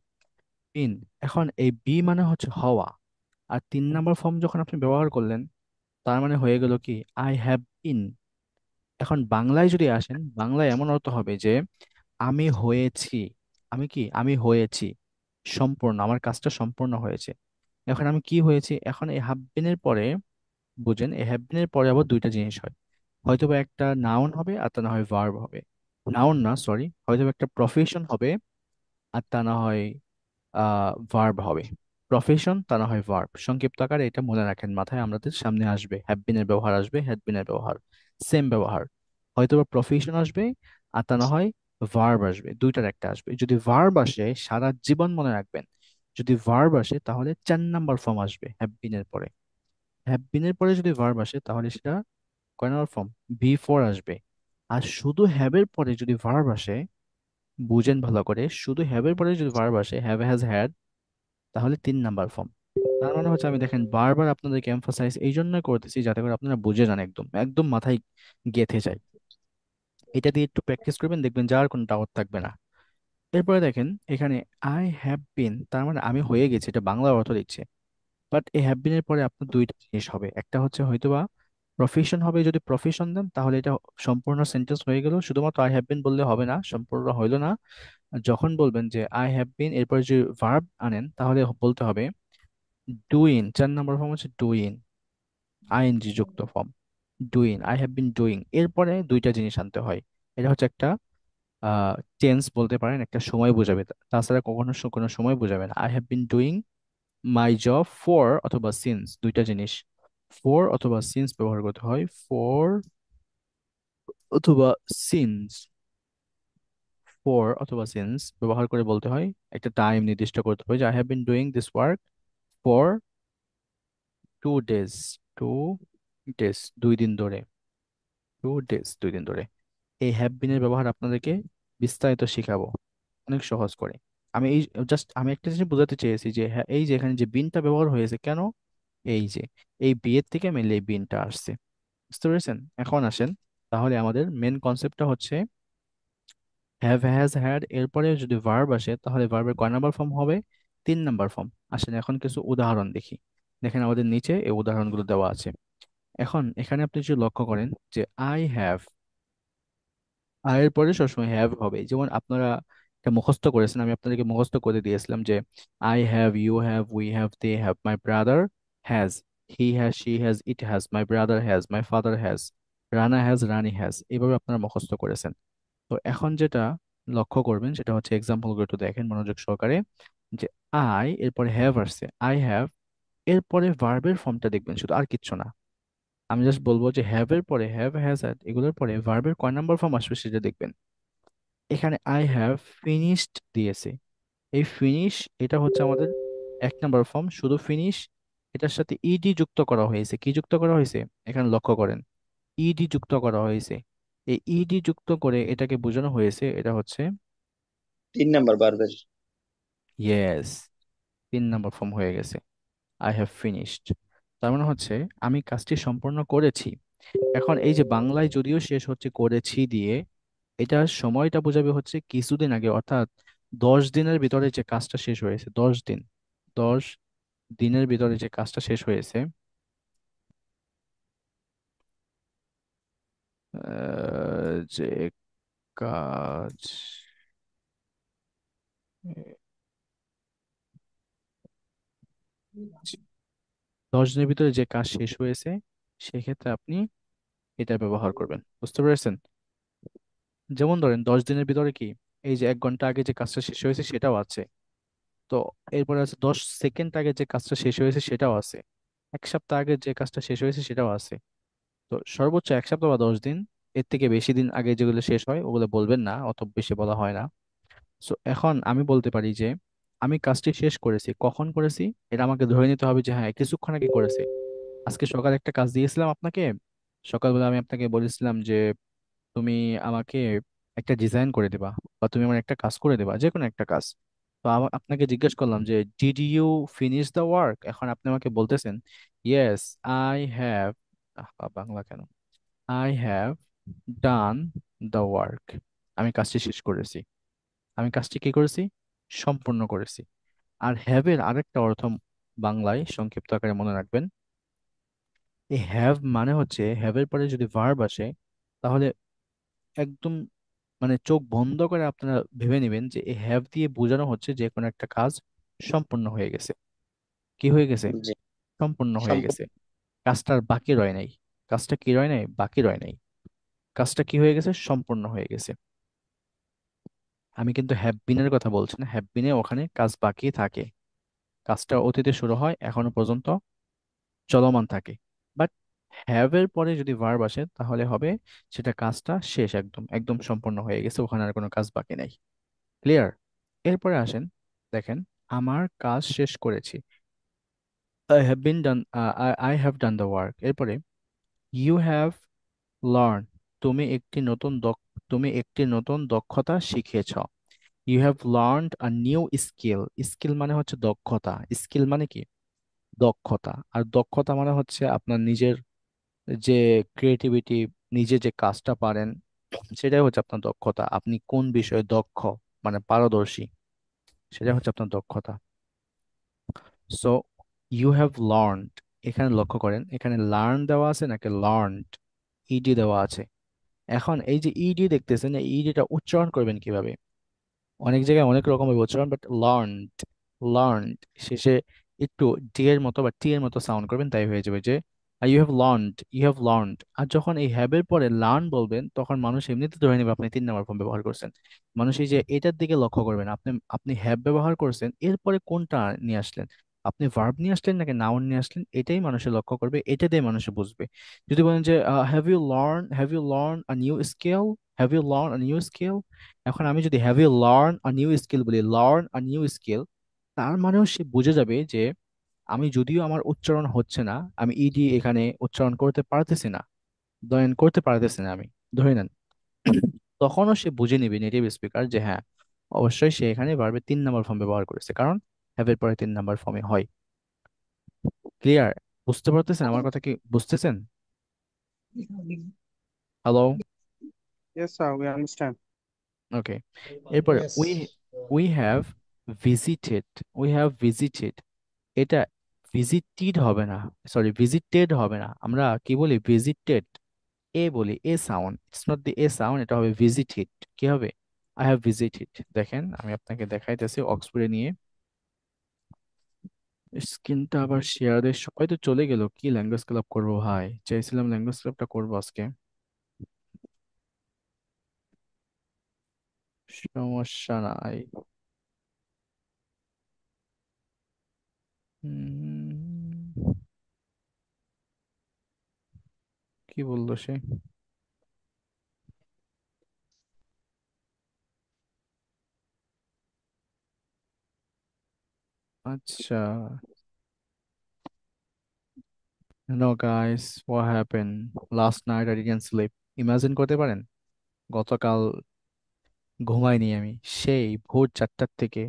বিন। এখন এই বি মানে হচ্ছে হওয়া, আর 3 নাম্বার ফর্ম যখন আপনি ব্যবহার করলেন তার মানে হয়ে গেল কি আই হ্যাভ বিন। এখন বাংলায় যদি আসেন, বাংলায় এমন অর্থ হবে যে আমি হয়েছি। আমি কি? আমি হয়েছি সম্পূর্ণ, আমার কাজটা সম্পূর্ণ হয়েছে। এখন আমি কি হয়েছি? এখন এই হ্যাভ বিনের পরে, বুঝেন, এই হ্যাভ বিনের পরে আবার 2টা জিনিস হয়। হয়তোবা একটা নাউন হবে আর তা না হয় ভার্ব হবে। নাউন না, সরি, হয়তোবা একটা প্রফেশন হবে আর তা না হয় ভার্ব হবে। প্রফেশন তা না হয় ভার্ব, সংক্ষিপ্ত আকারে এটা মনে রাখেন, মাথায় আমাদের সামনে আসবে হ্যাভ বিনের ব্যবহার, আসবে হ্যাড বিনের ব্যবহার, সেম ব্যবহার। হয়তোবা প্রফেশন আসবে আর তা না হয় ভার্ব আসবে, 2টার একটা আসবে। যদি ভার্ব আসে সারা জীবন মনে রাখবেন, যদি ভার্ব আসে তাহলে 4 নাম্বার ফর্ম আসবে হ্যাভ বিনের পরে। হ্যাভ বিনের পরে যদি ভার্ব আসে তাহলে সেটা কয় নাম্বার ফর্ম? বি 4 আসবে। আর শুধু হ্যাভের পরে যদি ভার্ব আসে, বুঝেন ভালো করে, শুধু হ্যাভের পরে যদি ভার্ব আসে, হ্যাভ, হ্যাজ, হ্যাড, তাহলে 3 নাম্বার ফর্ম। তার মানে হচ্ছে, আমি দেখেন বারবার আপনাদেরকে এমফাসাইজ এই জন্য করতেছি যাতে করে আপনারা বুঝে যান, একদম একদম মাথায় গেঁথে যায়। এটা দিয়ে একটু প্র্যাকটিস করবেন, দেখবেন যার কোনো ডাউট থাকবে না। এরপরে দেখেন এখানে আই হ্যাভ বিন, তার মানে আমি হয়ে গেছি, এটা বাংলা অর্থ দিচ্ছে। বাট এই হ্যাভ বিন এর পরে আপনার 2টা জিনিস হবে, একটা হচ্ছে হয়তোবা প্রফেশন হবে। যদি প্রফেশন দেন তাহলে এটা সম্পূর্ণ সেন্টেন্স হয়ে গেল, শুধুমাত্র আই হ্যাভ বিন বললে হবে না, সম্পূর্ণ হইলো না। যখন বলবেন যে আই হ্যাভ বিন, এরপরে যদি ভার্ব আনেন তাহলে বলতে হবে ডুইং। 4 নাম্বার ফর্ম হচ্ছে ডুইং, আইএনজি যুক্ত form. Doing, I have been doing, এরপরে 2টা জিনিস আনতে হয়। এটা হচ্ছে একটা টেন্স বলতে পারেন, একটা সময় বোঝাবে, তাছাড়া কখনো কোনো সময় বোঝাবে না। I have been doing my job for অথবা সিন্স, 2টা জিনিস। ফর অথবা সিন্স ব্যবহার করতে হয়, ফর অথবা সিন্স, ফর অথবা সিন্স ব্যবহার করে বলতে হয়, একটা টাইম নির্দিষ্ট করতে হয় যে I have been doing this work for 2 days. 2 days, 2 দিন ধরে। 2 ডেজ, 2 দিন ধরে। এই হ্যাভ বিনের ব্যবহার আপনাদেরকে বিস্তারিত শিখাবো অনেক সহজ করে। আমি এই জাস্ট আমি একটা জিনিস বোঝাতে চেয়েছি যে হ্যাঁ, এই যে এখানে যে বিনটা ব্যবহার হয়েছে কেন, এই যে এই বিয়ের থেকে মেনলি এই বিনটা আসছে। বুঝতে পেরেছেন? এখন আসেন, তাহলে আমাদের মেন কনসেপ্টটা হচ্ছে হ্যাভ, হ্যাজ, হ্যাড এরপরে যদি ভার্ব আসে তাহলে ভার্বের কয় নাম্বার ফর্ম হবে? 3 নাম্বার ফর্ম। আসেন এখন কিছু উদাহরণ দেখি। দেখেন আমাদের নিচে এই উদাহরণগুলো দেওয়া আছে। এখন এখানে আপনি যদি লক্ষ্য করেন যে আই হ্যাভ, এর পরে সবসময় হ্যাভ হবে। যেমন আপনারা এটা মুখস্থ করেছেন, আমি আপনাদেরকে মুখস্থ করে দিয়েছিলাম যে I have, you have, we have, they have, my brother has, he has, she has, it has, my brother has, my father has, Rana has, Rani has, এইভাবে আপনারা মুখস্থ করেছেন। তো এখন যেটা লক্ষ্য করবেন সেটা হচ্ছে এক্সাম্পল গুলো একটু দেখেন মনোযোগ সহকারে। যে আই এরপরে হ্যাভ আসছে, আই হ্যাভ, এরপরে ভার্বের ফর্মটা দেখবেন শুধু, আর কিচ্ছু না। আমি জাস্ট বলবো যে হ্যাভ এর পরে, হ্যাভ, হ্যাজ, হ্যাড এগুলোর পরে ভার্বের কয় নাম্বার ফর্ম আসবে সেটা দেখবেন। এখানে আই হ্যাভ ফিনিশড দিয়েছে, এই ফিনিশ এটা হচ্ছে আমাদের 1 নাম্বার ফর্ম, শুধু ফিনিশ। এটার সাথে ইডি যুক্ত করা হয়েছে। কি যুক্ত করা হয়েছে? এখানে লক্ষ্য করেন, ইডি যুক্ত করা হয়েছে। এই ইডি যুক্ত করে এটাকে বোঝানো হয়েছে, এটা হচ্ছে 3 নাম্বার বারবার। ইয়েস, 3 নাম্বার ফর্ম হয়ে গেছে। আই হ্যাভ ফিনিশড, তার মানে হচ্ছে আমি কাজটি সম্পন্ন করেছি। এখন এই যে বাংলায় যদিও শেষ হচ্ছে করেছি দিয়ে, এটা সময়টা বোঝাবে হচ্ছে কিছুদিন আগে, অর্থাৎ 10 দিনের ভিতরে যে কাজটা শেষ হয়েছে, 10 দিন, 10 দিনের ভিতরে যে কাজটা শেষ হয়েছে, যে কাজ, 10 দিনের ভিতরে যে কাজ শেষ হয়েছে, সেক্ষেত্রে আপনি এটা ব্যবহার করবেন। বুঝতে পেরেছেন? যেমন ধরেন 10 দিনের ভিতরে কি, এই যে 1 ঘন্টা আগে যে কাজটা শেষ হয়েছে সেটাও আছে। তো এরপরে আছে 10 সেকেন্ড আগে যে কাজটা শেষ হয়েছে সেটাও আছে। 1 সপ্তাহ আগে যে কাজটা শেষ হয়েছে সেটাও আছে। তো সর্বোচ্চ 1 সপ্তাহ বা 10 দিন, এর থেকে বেশি দিন আগে যেগুলো শেষ হয় ওগুলো বলবেন না, অত বেশি বলা হয় না। সো এখন আমি বলতে পারি যে আমি কাজটি শেষ করেছি, কখন করেছি এটা আমাকে ধরে নিতে হবে যে হ্যাঁ কিছুক্ষণ আগে করেছি। আজকে সকালে একটা কাজ দিয়েছিলাম আপনাকে, সকালবেলা আমি আপনাকে বলেছিলাম যে তুমি আমাকে একটা ডিজাইন করে দিবা, বা তুমি আমার একটা কাজ করে দিবা, যে কোনো একটা কাজ। তো আপনাকে জিজ্ঞেস করলাম যে did you finish the work, এখন আপনি আমাকে বলতেছেন ইয়েস আই হ্যাভ, বাংলা কেন, I have done the work, আমি কাজটি শেষ করেছি। আমি কাজটি কি করেছি? সম্পূর্ণ করেছি। আর হ্যাভ এর আরেকটা অর্থ বাংলায় সংক্ষিপ্ত আকারে মনে রাখবেন। এই হ্যাভ মানে হচ্ছে, হ্যাভ এর পরে যদি ভার্ব আসে তাহলে একদম মানে চোখ বন্ধ করে আপনারা ভেবে নেবেন যে এই হ্যাভ দিয়ে বোঝানো হচ্ছে যে কোনো একটা কাজ সম্পূর্ণ হয়ে গেছে। কি হয়ে গেছে? জি। সম্পূর্ণ হয়ে সম্পূর্ণ। গেছে। কাজটার বাকি রয় নাই। কাজটা কি রয় নাই? বাকি রয় নাই। কাজটা কি হয়ে গেছে? সম্পূর্ণ হয়ে গেছে। আমি কিন্তু হ্যাভ বিনের কথা বলছি না, হ্যাভ বিনে ওখানে কাজ বাকি থাকে। কাজটা অতীতে শুরু হয়, এখনো পর্যন্ত চলমান থাকে। বাট হ্যাভ এর পরে যদি ভার্ব আসে তাহলে হবে সেটা কাজটা শেষ, একদম একদম সম্পূর্ণ হয়ে গেছে, ওখানে আর কোনো কাজ বাকি নাই। ক্লিয়ার? এরপরে আসেন, দেখেন, আমার কাজ শেষ করেছি, I have been done, I have done the work. এরপরে ইউ হ্যাভ লার্ন, তুমি একটি নতুন তুমি একটি নতুন দক্ষতা শিখেছ। You have learned a new skill. Skill মানে হচ্ছে দক্ষতা। স্কিল মানে কি? দক্ষতা। আর দক্ষতা মানে হচ্ছে আপনার নিজের যে ক্রিয়েটিভিটি, নিজে যে কাজটা পারেন, সেটাই হচ্ছে আপনার দক্ষতা। আপনি কোন বিষয়ে দক্ষ, মানে পারদর্শী, সেটা হচ্ছে আপনার দক্ষতা। সো ইউ হ্যাভ লার্নড, এখানে লক্ষ্য করেন, এখানে লার্ন দেওয়া আছে নাকি লার্নড, ইডি দেওয়া আছে। এখন এই যে ইডি দেখতেছেন, এই ইডিটা উচ্চারণ করবেন কিভাবে? অনেক জায়গায় অনেক রকমের উচ্চারণ, বাট লার্নড, লার্নড শেষে একটু ডি এর মতো বা টি এর মতো সাউন্ড করবেন, তাই হয়ে যাবে যে you have learned, you have learned. আর যখন এই হ্যাভ এর পরে লার্ন বলবেন তখন মানুষ এমনিতে ধরে নেবে আপনি 3 নম্বর ফর্ম ব্যবহার করছেন। মানুষ এই যে এটার দিকে লক্ষ্য করবেন, আপনি আপনি হ্যাভ ব্যবহার করছেন, এরপরে কোনটা নিয়ে আসলেন, আপনি ভার্ব নিয়ে আসলেন নাকি নাউন নিয়ে আসলেন, এটাই মানুষের লক্ষ্য করবে, এটা দিয়ে মানুষ বুঝবে। যদি বলেন যে have you learn a new skill, have you learn a new skill, এখন আমি যদি have you learn a new skill বলি, লার্ন আ নিউ স্কিল, তার মানেও সে বুঝে যাবে যে আমি যদিও আমার উচ্চারণ হচ্ছে না, আমি ইডি এখানে উচ্চারণ করতে পারতেছি না, ধরেন করতে পারতেছি না আমি, ধরে নেন, তখনও সে বুঝে নিবে, নেটিভ স্পিকার, যে হ্যাঁ অবশ্যই সে এখানে ভার্বের 3 নম্বর ফর্ম ব্যবহার করেছে, কারণ হ্যাভ এর পরে 3 নম্বর ফর্মে হয়। ক্লিয়ার? বুঝতে পারতেছেন আমার কথা? কি বুঝতেছেন? Hello? Yes, sir, we understand. ওকে। এরপরে Yes. We have visited, we have visited, এটা ভিজিটেড হবে না, সরি ভিজিটেড হবে না, আমরা কি বলি? ভিজিটেড, এ বলি, a sound, it's not the a sound, এটা হবে ভিজিটেড। কি হবে? I have visited. দেখেন আমি আপনাকে দেখাইতেছি অক্সফোর্ডে নিয়ে, স্ক্রিনটা আবার শেয়ার দিয়ে, সবাই তো চলে গেল, কি ল্যাঙ্গুয়েজ ক্লাব করবো ভাই, চাইছিলাম ল্যাঙ্গুয়েজ ক্লাবটা করবো আজকে, সমস্যা নাই। উম, কি বললো সে? আচ্ছা, no guys, what happened last night? I didn't sleep. Imagine করতে পারেন, গতকাল ঘুমাইনি আমি, সেই ভোর 4টার থেকে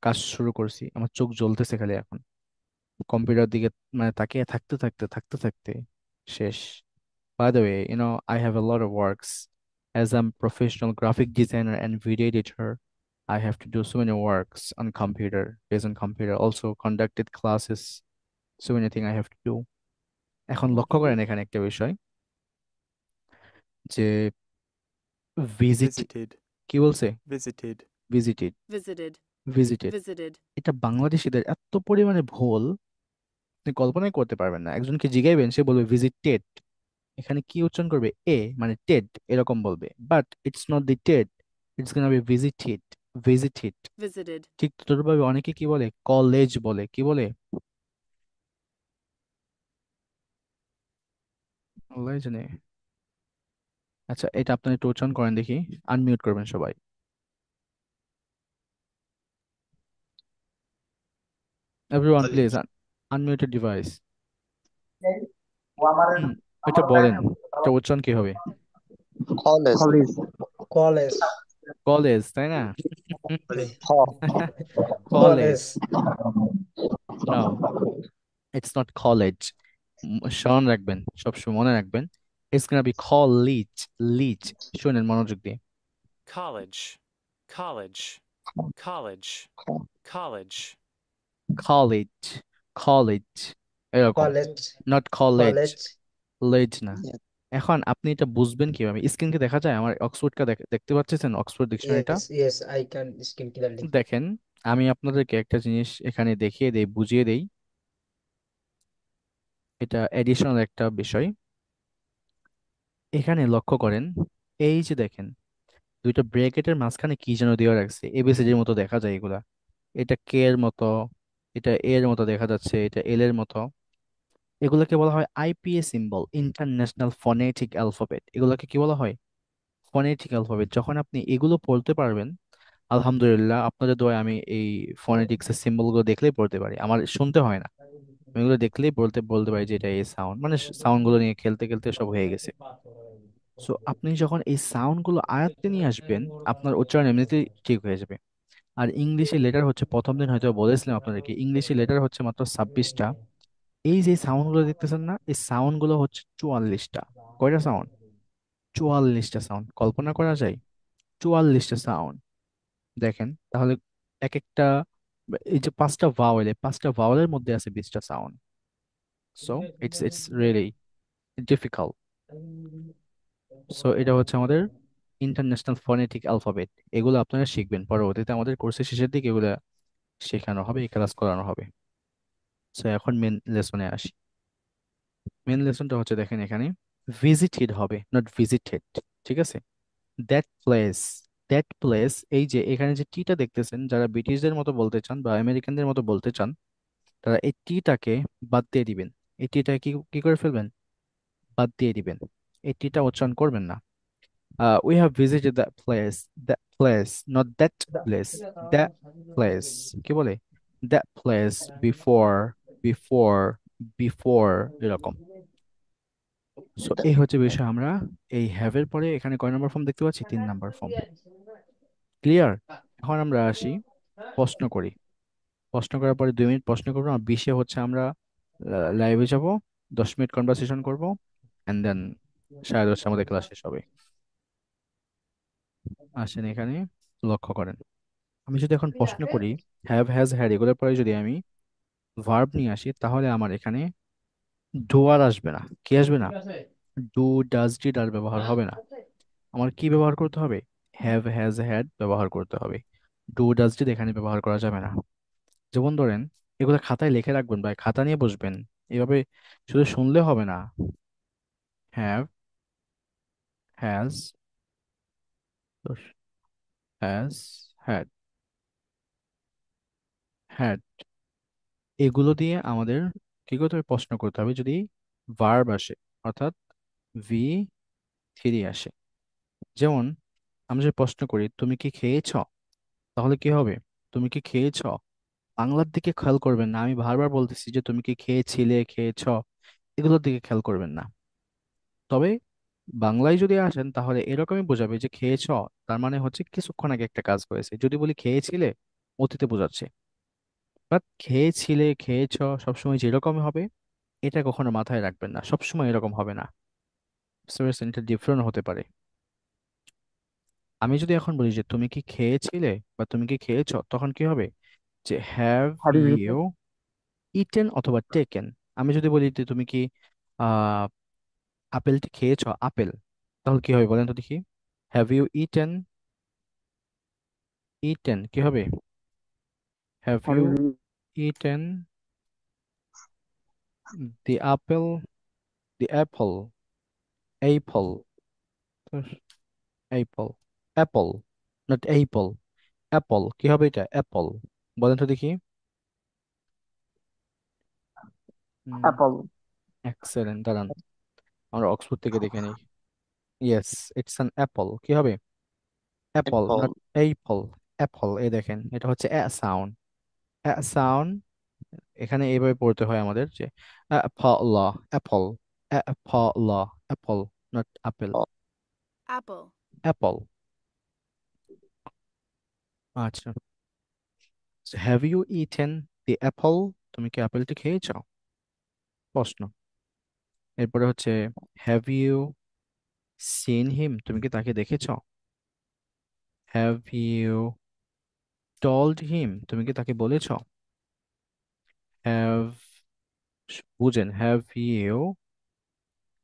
কাজ শুরু করছি, আমার চোখ জ্বলতেছে খালি এখন, কম্পিউটার দিকে মানে তাকিয়ে থাকতে থাকতে থাকতে থাকতে শেষ। By the way, I have a lot of works. As I'm professional graphic designer and video editor, I have to do so many works on computer, based on computer, also conducted classes, so many things I have to do. এখন লক্ষ্য করেন এখানে একটা বিষয়, যে visit, Visited, কি বলছে? visited. Visited, Visited. Visited, Visited. এটা বাংলাদেশিদের এত পরিমাণে ভুল, আপনি কল্পনাই করতে পারবেন না। একজনকে জিগাইবেন, সে বলবে ভিজিটেড, এখানে কি উচ্চারণ করবে? এ মানে টেড এরকম বলবে, but it's not the Ted, it's gonna B visited. Visited. visited, ঠিক তদ্রুপভাবে অনেকে কি বলে? কলেজ বলে। কি বলে? আল্লাহ জানে। আচ্ছা, এটা আপনারা একটু উচ্চারণ করেন দেখি। আনমিউট করবেন সবাই। Everyone please unmute your device. হুম, এটা বলেন, এটা উচ্চারণ কি হবে? College. College. কলেজ। কলেজ, তাই না? Ha. College. College. No, it's not college. স্মরণ রাখবেন, সবসময় মনে রাখবেন, ইটস গোনা বি কলেজ। লিচ। শুনেন মনোযোগ দিয়ে। college, college, college, college, college, college এরকম, কলেজ। Not college. কলেজ। লেজ না। Yes. এখন আপনি এটা বুঝবেন কিভাবে? স্ক্রিনকে দেখা যায় আমার অক্সফোর্ডটা দেখতে পাচ্ছেন? অক্সফোর্ড ডিকশনারিটা yes yes, I can screen clearly. দেখেন। আমি আপনাদেরকে একটা জিনিস এখানে দেখিয়ে দেই, বুঝিয়ে দেই। এটা এডিশনাল একটা বিষয়। এখানে লক্ষ্য করেন, এই যে দেখেন, দুইটা ব্র্যাকেটের মাঝখানে কি যেন দেওয়া রাখছে, এবিসিডির মতো দেখা যায় এগুলা। এটা কে এর মতো, এটা এ এর মতো দেখা যাচ্ছে, এটা এল এর মতো। এগুলোকে বলা হয় IPA symbol, international phonetic alphabet. এগুলোকে কি বলা হয়? Phonetic alphabet. যখন আপনি এগুলো পড়তে পারবেন, আলহামদুলিল্লাহ আপনাদের দোয়ায় আমি এই ফনেটিক্স এর সিম্বল গুলো দেখলেই পড়তে পারি, আমার শুনতে হয় না। আমি এগুলো দেখলেই বলতে বলতে পারি যে এটা এই সাউন্ড, মানে সাউন্ড গুলো নিয়ে খেলতে খেলতে সব হয়ে গেছে। সো আপনি যখন এই সাউন্ড গুলো আয়ত্তে নিয়ে আসবেন, আপনার উচ্চারণ এমনিতেই ঠিক হয়ে যাবে। আর ইংলিশে লেটার হচ্ছে, প্রথম দিন হয়তো বলেছিলাম আপনাদেরকে, ইংলিশে লেটার হচ্ছে মাত্র 26টা। এই যে সাউন্ড গুলো দেখতেছেন না, এই সাউন্ড গুলো হচ্ছে 44টা। কয়টা সাউন্ড? 44টা সাউন্ড। কল্পনা করা যায়? 44টা সাউন্ড। দেখেন তাহলে, এক একটা, এই যে 5টা ভাওয়েল, এই 5টা ভাওয়েলের মধ্যে আছে 20টা sound. So it's really difficult. So এটা হচ্ছে আমাদের ইন্টারন্যাশনাল ফনেটিক অ্যালফাবেট। এগুলো আপনারা শিখবেন পরবর্তীতে, আমাদের কোর্সের শেষের দিকে এগুলো শেখানো হবে, এই ক্লাস করানো হবে। সো এখন মেন লেসনে আসি। মেন লেসনটা হচ্ছে, দেখেন এখানে ভিজিটেড হবে, নট ভিজিটেড। ঠিক আছে? দ্যাট প্লেস, দ্যাট প্লেস, এই যে এখানে যে টিটা দেখতেছেন, যারা ব্রিটিশদের মতো বলতে চান বা আমেরিকানদের মতো বলতে চান, তারা এই টিটাকে বাদ দিয়ে দিবেন। এই টিটা কি কি করে ফেলবেন? বাদ দিয়ে দিবেন। এই টিটা উচ্চারণ করবেন না। We have visited that place, not that place, that place। কি বলে? That place before, before, before এরকম। সো এই হচ্ছে বিষয়। আমরা এই হ্যাভ এর পরে এখানে কয় নম্বর ফর্ম দেখতে পাচ্ছি? 3 নম্বর ফর্ম। ক্লিয়ার? এখন আমরা আসি, প্রশ্ন করি। প্রশ্ন করার পরে 2 মিনিট প্রশ্ন করবো, আর 20-এ হচ্ছে আমরা লাইভে যাব, 10 মিনিট কনভারসেশন করবো, অ্যান্ড দেন 10:30 আমাদের ক্লাস শেষ হবে। আসেন এখানে, লক্ষ্য করেন। আমি যদি এখন প্রশ্ন করি, হ্যাভ, হ্যাজ, হ্যাড এগুলোর পরে যদি আমি ভার্ব নিয়ে আসি, তাহলে আমার এখানে ডু আর আসবে না। কি আসবে না? ডু, ডাজ, ডিড আর ব্যবহার হবে না। আমার কি ব্যবহার করতে হবে? হ্যাভ, হ্যাজ, হ্যাড ব্যবহার করতে হবে। ডু, ডাজ, ডিড এখানে ব্যবহার করা যাবে না। যেমন ধরেন, এগুলো খাতায় লিখে রাখবেন, ভাই খাতা নিয়ে বসবেন। এভাবে শুধু শুনলে হবে না। Have, has, has, had, had, এগুলো দিয়ে আমাদের কি করতে হবে? প্রশ্ন করতে হবে, যদি ভার্ব আসে, অর্থাৎ ভি থ্রি আসে। যেমন আমরা যদি প্রশ্ন করি, তুমি কি খেয়েছ? তাহলে কি হবে? তুমি কি খেয়েছ? বাংলার দিকে খেয়াল করবেন না, আমি বারবার বলতেছি যে তুমি কি খেয়েছিলে, খেয়েছ, এগুলোর দিকে খেয়াল করবেন না। তবে বাংলায় যদি আসেন, তাহলে এরকমই বোঝাবে যে খেয়েছ, তার মানে হচ্ছে কিছুক্ষণ আগে একটা কাজ করেছে। যদি বলি খেয়েছিলে, অতীতে বোঝাচ্ছে। বাট খেয়েছিলে, খেয়েছ সবসময় যেরকম হবে, এটা কখনো মাথায় রাখবেন না, সবসময় এরকম হবে না। বুঝতে পেরেছেন? এটা ডিফারেন্ট হতে পারে। আমি যদি এখন বলি যে তুমি কি খেয়েছিলে বা তুমি কি খেয়েছো, তখন কি হবে? যে have How do you you eaten অথবা টেকেন। আমি যদি বলি যে তুমি কি আহ আপেলটি খেয়েছো, আপেল, তাহলে কি হবে বলেন তো দেখি? হ্যাভ ইউ ইটেন, ইটেন কি হবে? Have how do you you eaten the apple, the apple, apple, apple, apple, not apple, apple কি হবে এটা? অ্যাপল, বলেন তো দেখি। apple, এক্সেলেন্ট, দাঁড়ান আমরা অক্সফোর্ড থেকে দেখে নিই। ইয়েস, ইটস অ্যান অ্যাপল, কি হবে? Apple, not apple, Apple, Apple. এই দেখেন এটা হচ্ছে অ্যা সাউন্ড, অ্যা সাউন্ড। এখানে এইভাবে পড়তে হয় আমাদের যে apple, apple, apple, apple, not আপেল, Apple. অ্যাপল। আচ্ছা, have you eaten the apple? তুমি কি আপেলটি খেয়েছো? প্রশ্ন। এরপরে হচ্ছে হ্যাভ ইউ সিন হিম? তুমি কি তাকে দেখেছো? হ্যাভ ইউ টল্ড হিম? তুমি কি তাকে বলেছো? হ্যাভ, বুঝেন, হ্যাভ ইউ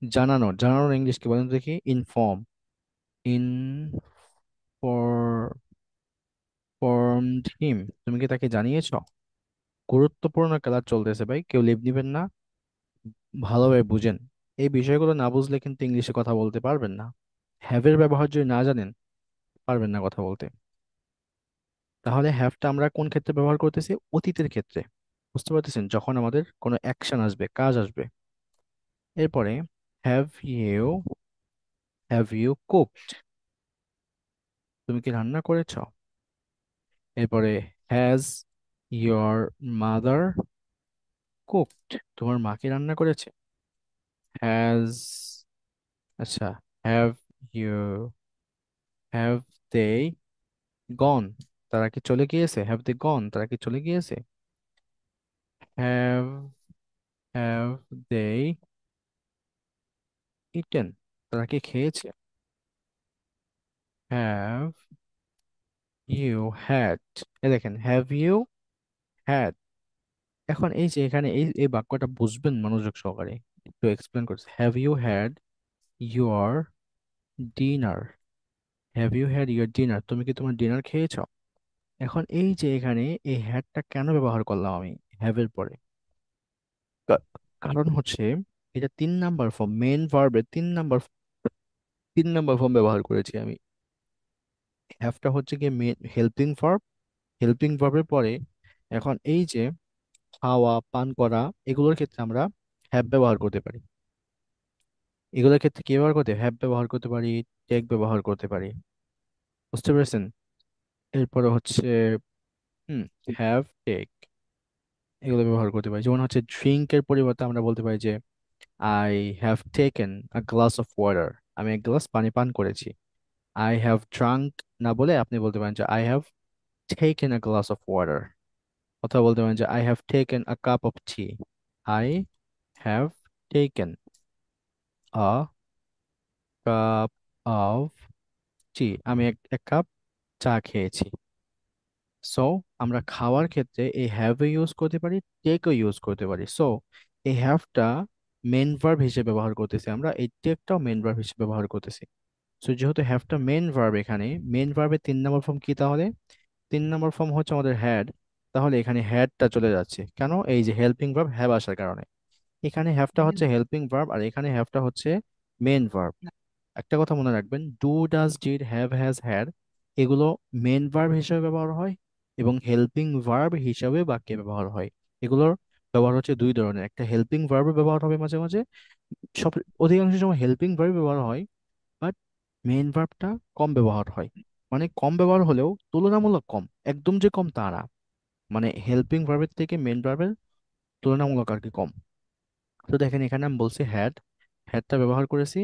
জানানো, জানানোর ইংলিশ কি বলেন তো দেখি? ইনফর্ম, ইনফর্মড হিম? তুমি কি তাকে জানিয়েছো? গুরুত্বপূর্ণ খেলা চলতেছে ভাই, কেউ লিভ নিবেন না, ভালোভাবে বুঝেন। এই বিষয়গুলো না বুঝলে কিন্তু ইংলিশে কথা বলতে পারবেন না। হ্যাভের ব্যবহার যদি না জানেন, পারবেন না কথা বলতে। তাহলে হ্যাভটা আমরা কোন ক্ষেত্রে ব্যবহার করতেছি? অতীতের ক্ষেত্রে, বুঝতে পারতেছেন? যখন আমাদের কোনো অ্যাকশন আসবে, কাজ আসবে। এরপরে have you, have you cooked? তুমি কি রান্না করেছো? এরপরে হ্যাজ ইয়োর মাদার কুকড? তোমার মা কি রান্না করেছে? হ্যাজ, আচ্ছা, have you, have they gone? তারা কি চলে গিয়েছে? Have they gone? তারা কি চলে গিয়েছে? Have, have they eaten? তারা কি খেয়েছে? Have you had? এ দেখেন, হ্যাভ ইউ হ্যাড। এখন এই যে এখানে এই এই বাক্যটা বুঝবেন মনোযোগ সহকারে, একটু এক্সপ্লেন করছে। Have you had your dinner? Have you had your dinner? তুমি কি তোমার ডিনার খেয়েছো? এখন এই যে এখানে এই হ্যাডটা কেন ব্যবহার করলাম আমি হ্যাভ এর পরে? কা- কারণ হচ্ছে এটা 3 নাম্বার ফর্ম, মেন ভার্বের 3 নাম্বার ফর্ম ব্যবহার করেছি আমি। হ্যাভটা হচ্ছে কি মেন হেল্পিং ভার্ব, হেল্পিং ভার্বের পরে এখন এই যে খাওয়া, পান করা, এগুলোর ক্ষেত্রে আমরা হ্যাভ ব্যবহার করতে পারি। এগুলোর ক্ষেত্রে কি ব্যবহার করতে? হ্যাভ ব্যবহার করতে পারি, টেক ব্যবহার করতে পারি। বুঝতে পেরেছেন? এরপরে হচ্ছে হুম, হ্যাভ, টেক, এগুলো ব্যবহার করতে পারি। যেমন হচ্ছে ড্রিঙ্কের পরিবর্তে আমরা বলতে পারি যে I have taken a glass of water. আমি এক গ্লাস পানি পান করেছি। আই হ্যাভ ড্রাঙ্ক না বলে আপনি বলতে পারেন যে I have taken a glass of water. অথবা বলতে পারেন যে I have taken a cup of tea. I have taken a cup of tea. আমি এক এক কাপ চা খেয়েছি। সো আমরা খাওয়ার ক্ষেত্রে এই হ্যাভ ইউজ করতে পারি, টেকও ইউজ করতে পারি। সো এই হ্যাভটা মেন ভার্ব হিসেবে ব্যবহার করতেছি আমরা, এই টেকটাও মেন ভার্ব হিসেবে ব্যবহার করতেছি। সো যেহেতু হ্যাভটা মেন ভার্ব, এখানে মেন ভার্বের 3 নাম্বার ফর্ম কি তাহলে? 3 নাম্বার ফর্ম হচ্ছে আমাদের হ্যাড। তাহলে এখানে হ্যাডটা চলে যাচ্ছে কেন? এই যে হেল্পিং ভার্ব হ্যাভ আসার কারণে। এখানে হ্যাভটা হচ্ছে হেল্পিং ভার্ব আর এখানে হ্যাভটা হচ্ছে মেন ভার্ব। একটা কথা মনে রাখবেন, do, does, did, have, has, had, এগুলো মেন ভার্ব হিসেবে ব্যবহার হয় এবং হেল্পিং ভার্ব হিসাবে বাক্যে ব্যবহার হয়। এগুলোর ব্যবহার হচ্ছে 2 ধরনের, একটা হেল্পিং ভার্বে ব্যবহার হবে মাঝে মাঝে, সব অধিকাংশ সময় হেল্পিং ভার্ব ব্যবহার হয়, বাট মেন ভার্বটা কম ব্যবহার হয়। মানে কম ব্যবহার হলেও তুলনামূলক কম, একদম যে কম তা না, মানে হেল্পিং ভার্বের থেকে মেন ভার্বের তুলনামূলক আর কি কম। তো দেখেন এখানে আমি বলছি হ্যাড, হ্যাডটা ব্যবহার করেছি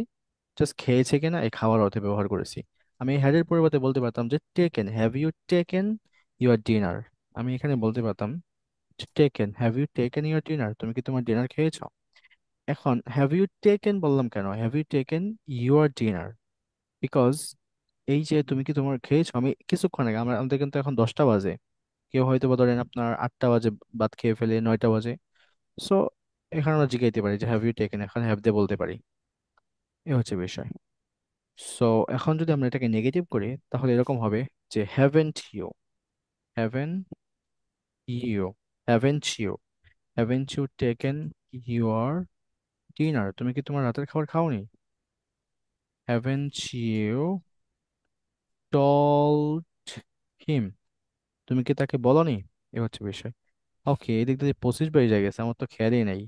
জাস্ট খেয়েছে কিনা এই খাওয়ার অর্থে ব্যবহার করেছি। আমি হ্যাড এর পরিবর্তে বলতে পারতাম যে taken, have you taken your dinner? আমি এখানে বলতে পারতাম taken, have you taken your dinner? তুমি কি তোমার ডিনার খেয়েছো? এখন হ্যাভ ইউ টেকেন বললাম কেন? Have you taken your dinner? Because এই যে তুমি কি তোমার খেয়েছো, আমি কিছুক্ষণ আগে আমাদের কিন্তু এখন 10টা বাজে, কেউ হয়তো বা ধরেন আপনার 8টা বাজে ভাত খেয়ে ফেলে, 9টা বাজে। সো এখানে আমরা জিজ্ঞাসা পারি যে হ্যাভ ইউ টেকেন, এখন হ্যাভ দিয়ে বলতে পারি। এ হচ্ছে বিষয়। সো এখন যদি আমরা এটাকে নেগেটিভ করি তাহলে এরকম হবে যে haven't you, haven you, haven't you, haven't you taken your dinner? তুমি কি তোমার রাতের খাবার খাওনি? haven't you told him? তুমি কি তাকে বলনি? এ হচ্ছে বিষয়। ওকে, এদিক দিয়ে 25 বেজে গেছে, আমার তো খেয়ালই নেই।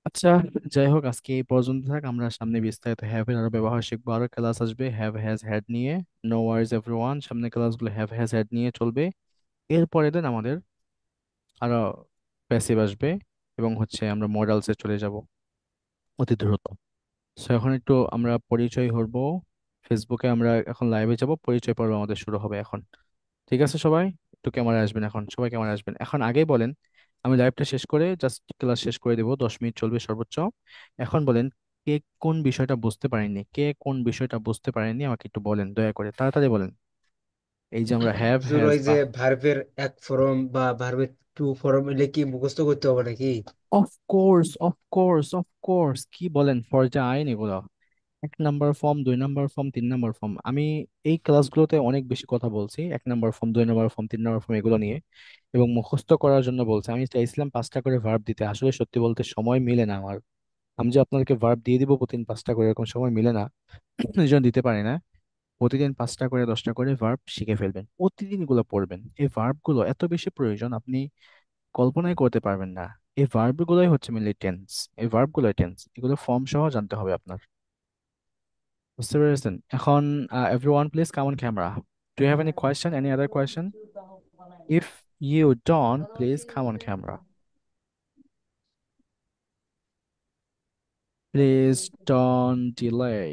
আচ্ছা, যাই হোক, আজকে এই পর্যন্ত থাক। আমরা সামনে বিস্তারিত হ্যাভ এর আরো ব্যবহার শিখবো, আরো ক্লাস আসবে হ্যাভ হ্যাজ হ্যাড নিয়ে। নো ওয়ারিজ এভরিওয়ান, সামনে ক্লাসগুলো হ্যাভ হ্যাজ হ্যাড নিয়ে চলবে। এরপরে দিন আমাদের আরো প্যাসিভ আসবে, এবং হচ্ছে আমরা মডালসে চলে যাব অতি দ্রুত। সো এখন একটু আমরা পরিচয় হব। ফেসবুকে আমরা এখন লাইভে যাব, পরিচয় পর্ব আমাদের শুরু হবে এখন। ঠিক আছে সবাই, একটু ক্যামেরা আসবেন এখন, সবাই ক্যামেরা আসবেন এখন। আগেই বলেন, আমি লাইভটা শেষ করে জাস্ট ক্লাস শেষ করে দেবো, 10 মিনিট চলবে সর্বোচ্চ। এখন বলেন, কে কোন বিষয়টা বুঝতে পারেননি, কে কোন বিষয়টা বুঝতে পারেননি আমাকে একটু বলেন, দয়া করে তাড়াতাড়ি বলেন। এই যে আমরা হ্যাভ হুজুর, হ্যাজ ওই বা যে ভার্বের এক ফর্ম বা ভার্বের টু ফর্ম এলে কি মুখস্থ করতে হবে নাকি? Of course, of course, of course, কি বলেন, ফর্জা আইন এগুলো। 1 number form, 2 number form, 3 number form, আমি এই ক্লাসগুলোতে অনেক বেশি কথা বলছি 1 number form, 2 number form, 3 number form এগুলো নিয়ে, এবং মুখস্থ করার জন্য বলছি। আমি চাইছিলাম 5টা করে ভার্ব দিতে, আসলে সত্যি বলতে সময় মিলে না আমার। আমি যে আপনাদেরকে ভার্ব দিয়ে দিব প্রতিদিন 5টা করে, এরকম সময় মিলে না, এই জন্য দিতে পারি না। প্রতিদিন 5টা করে 10টা করে ভার্ব শিখে ফেলবেন, প্রতিদিন এগুলো পড়বেন। এই ভার্ব গুলো এত বেশি প্রয়োজন, আপনি কল্পনাই করতে পারবেন না। এই ভার্ব গুলোই হচ্ছে মেনলি টেন্স। এই ভার্ব গুলো টেন্স, এগুলো ফর্ম সহ জানতে হবে আপনার। বুঝতে পেরেছেন? এখন everyone please come on camera. Do you have any question? Any other question? If you don't, please come on camera. Please don't delay.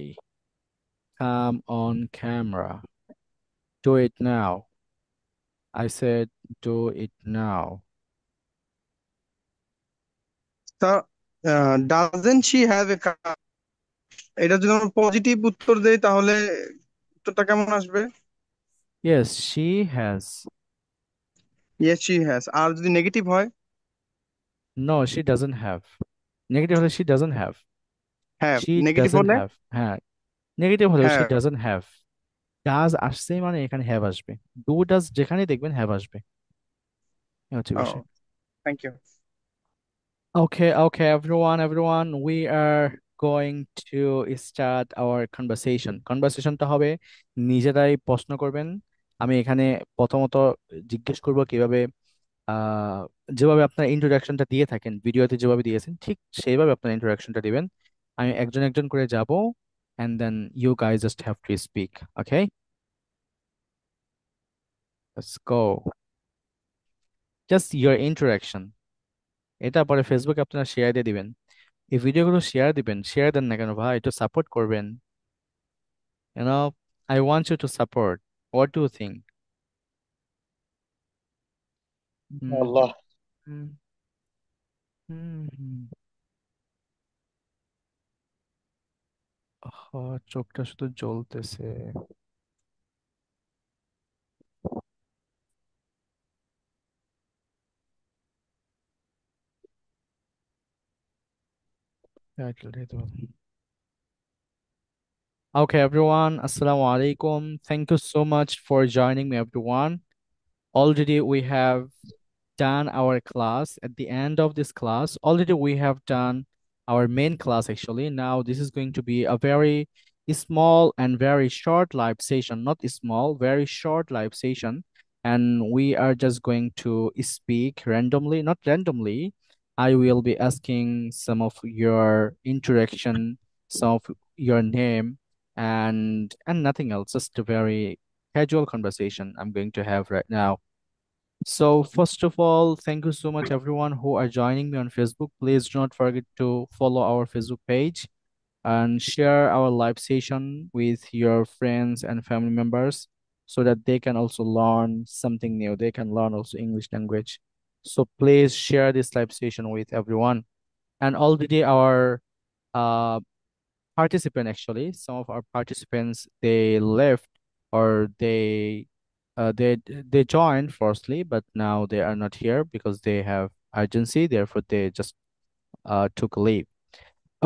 Come on camera. Do it now. I said do it now. তা doesn't she have a কার? এটা যদি আমরা positive উত্তর দেই তাহলে উত্তরটা কেমন আসবে? Yes, she has. Yes she has. আর যদি নেগেটিভ হয়? No, she doesn't have. Negative হলে she doesn't have. Have. She negative doesn't হলে have. হ্যাঁ, নেগেটিভ হলেও she have. doesn't have. Does আসছে মানে এখানে হ্যাভ আসবে। ডু ডাজ যেখানে দেখবেন হ্যাভ আসবে, এই হচ্ছে ও, বিষয়। Thank you. Okay, okay, everyone, we are going to start our conversation. কনভারসেশনটা হবে নিজেরাই প্রশ্ন করবেন। আমি এখানে প্রথমত জিজ্ঞেস করব কিভাবে, আহ যেভাবে আপনার ইন্ট্রোডাকশনটা দিয়ে থাকেন ভিডিওতে যেভাবে দিয়েছেন, ঠিক সেইভাবে আপনার ইন্ট্রোডাকশনটা দিবেন। আমি একজন একজন করে যাব, and then you guys just have to speak. Okay, let's go. Just your introduction. এটা পরে ফেসবুকে আপনারা শেয়ার দিয়ে দিবেন। এই ভিডিওগুলো শেয়ার দিবেন, শেয়ার দেন না কেন ভাই, একটু সাপোর্ট করবেন। I want you to support. What do you think? হুম, আল্লাহ। হুম, হুম, হুম। চোখটা শুধু জ্বলতেছে। Title দিতে হবে। Okay, everyone. Assalamu alaikum. Thank you so much for joining me, everyone. Already we have done our class. At the end of this class, already we have done our main class actually. Now this is going to be a very small and very short live session, not small, very short live session. And we are just going to speak randomly, not randomly. I will be asking some of your interaction, some of your name, and nothing else, just a very casual conversation I'm going to have right now. So first of all, thank you so much everyone who are joining me on Facebook. Please do not forget to follow our Facebook page and share our live session with your friends and family members so that they can also learn something new. They can learn also English language. So please share this live session with everyone. And already our uh, participant, actually some of our participants, they left, or they joined firstly, but now they are not here because they have urgency, therefore they just took leave.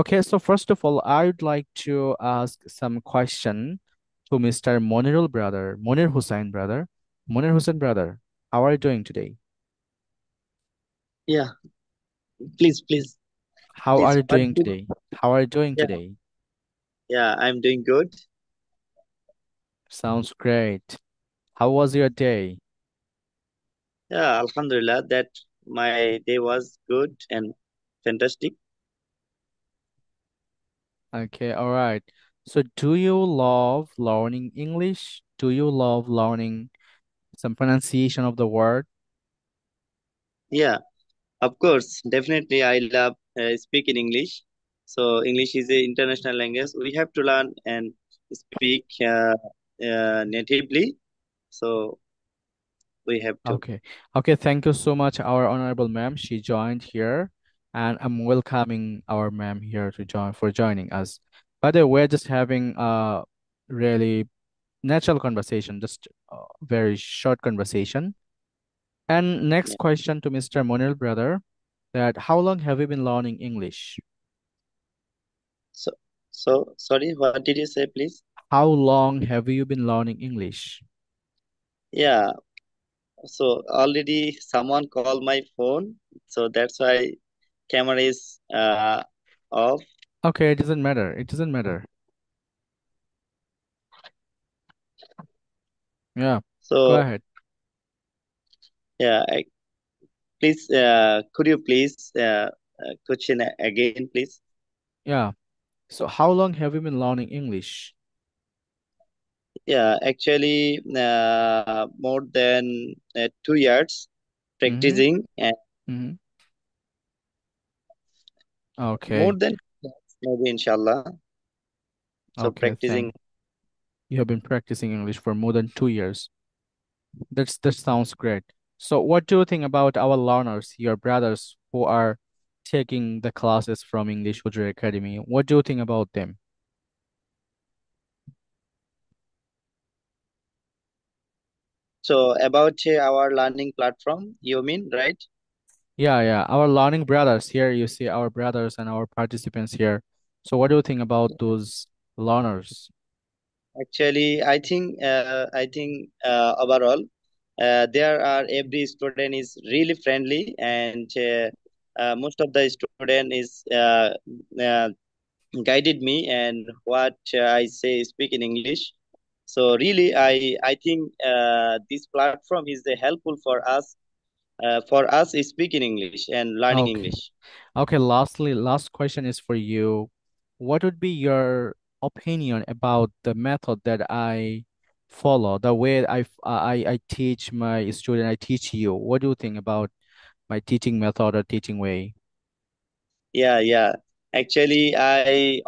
Okay, so first of all, I would like to ask some question to Mr. Monirul brother, Monir Hussain brother. Monir Hussain brother, how are you doing today? Yeah, please, please, How are please. you What doing do? today? How are you doing Yeah, today? Yeah, I'm doing good. Sounds great. How was your day? Yeah, Alhamdulillah, that my day was good and fantastic. Okay, all right. So, do you love learning English? Do you love learning some pronunciation of the word? Yeah, of course, definitely I love speaking English. So English is a international language. We have to learn and speak natively. So we have to. Okay. Okay, thank you so much, our honorable ma'am. She joined here, and I'm welcoming our ma'am here to joining us. By the way, we're just having a really natural conversation, just a very short conversation. And next Yeah. question to Mr. Monil brother, that how long have you been learning English? So sorry, what did you say, please? How long have you been learning English? Yeah. So already someone called my phone, so that's why camera is off. Okay, it doesn't matter. It doesn't matter. Yeah, go So ahead. yeah, please, could you please question again, please? Yeah. So how long have you been learning English? Yeah, actually, more than 2 years Mm-hmm. practicing, and Mm-hmm. more Okay. than maybe inshallah. So Okay, practicing. you have been practicing English for more than 2 years. That sounds great. So what do you think about our learners, your brothers who are taking the classes from English Ujre Academy? What do you think about them? So about our learning platform, you mean, right? Yeah, yeah. Our learning brothers here, you see our brothers and our participants here. So what do you think about those learners? Actually, I think overall, there are every student is really friendly, and most of the student is uh, guided me and what I say speak in English. So really, I think this platform is helpful for us speaking English and learning Okay. English. Okay, last question is for you. What would be your opinion about the method that I follow, the way I teach my student, I teach you? What do you think about my teaching method or teaching way? Yeah, yeah. Actually, I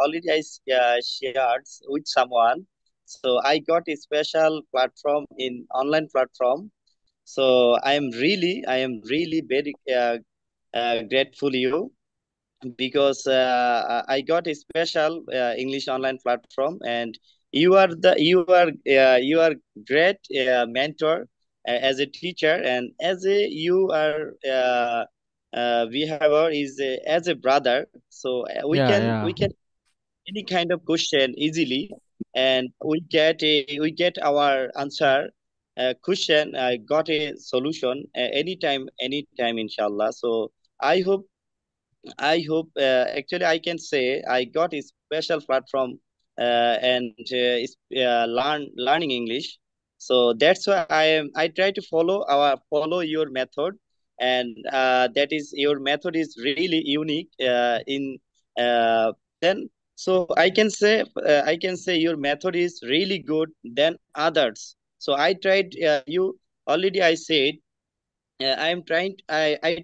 shared with someone. So I got a special platform in online platform. So I am really very grateful you because I got a special English online platform, and you are great mentor as a teacher, and as a you are we have our is as a brother. So Yeah, we yeah. can any kind of question easily, and we get our answer. Question got a solution anytime inshallah. So I hope actually I can say I got a special platform and learning English. So that's why I try to follow your method, and that is your method is really unique in then. So I can say your method is really good than others. So I tried you already. I said I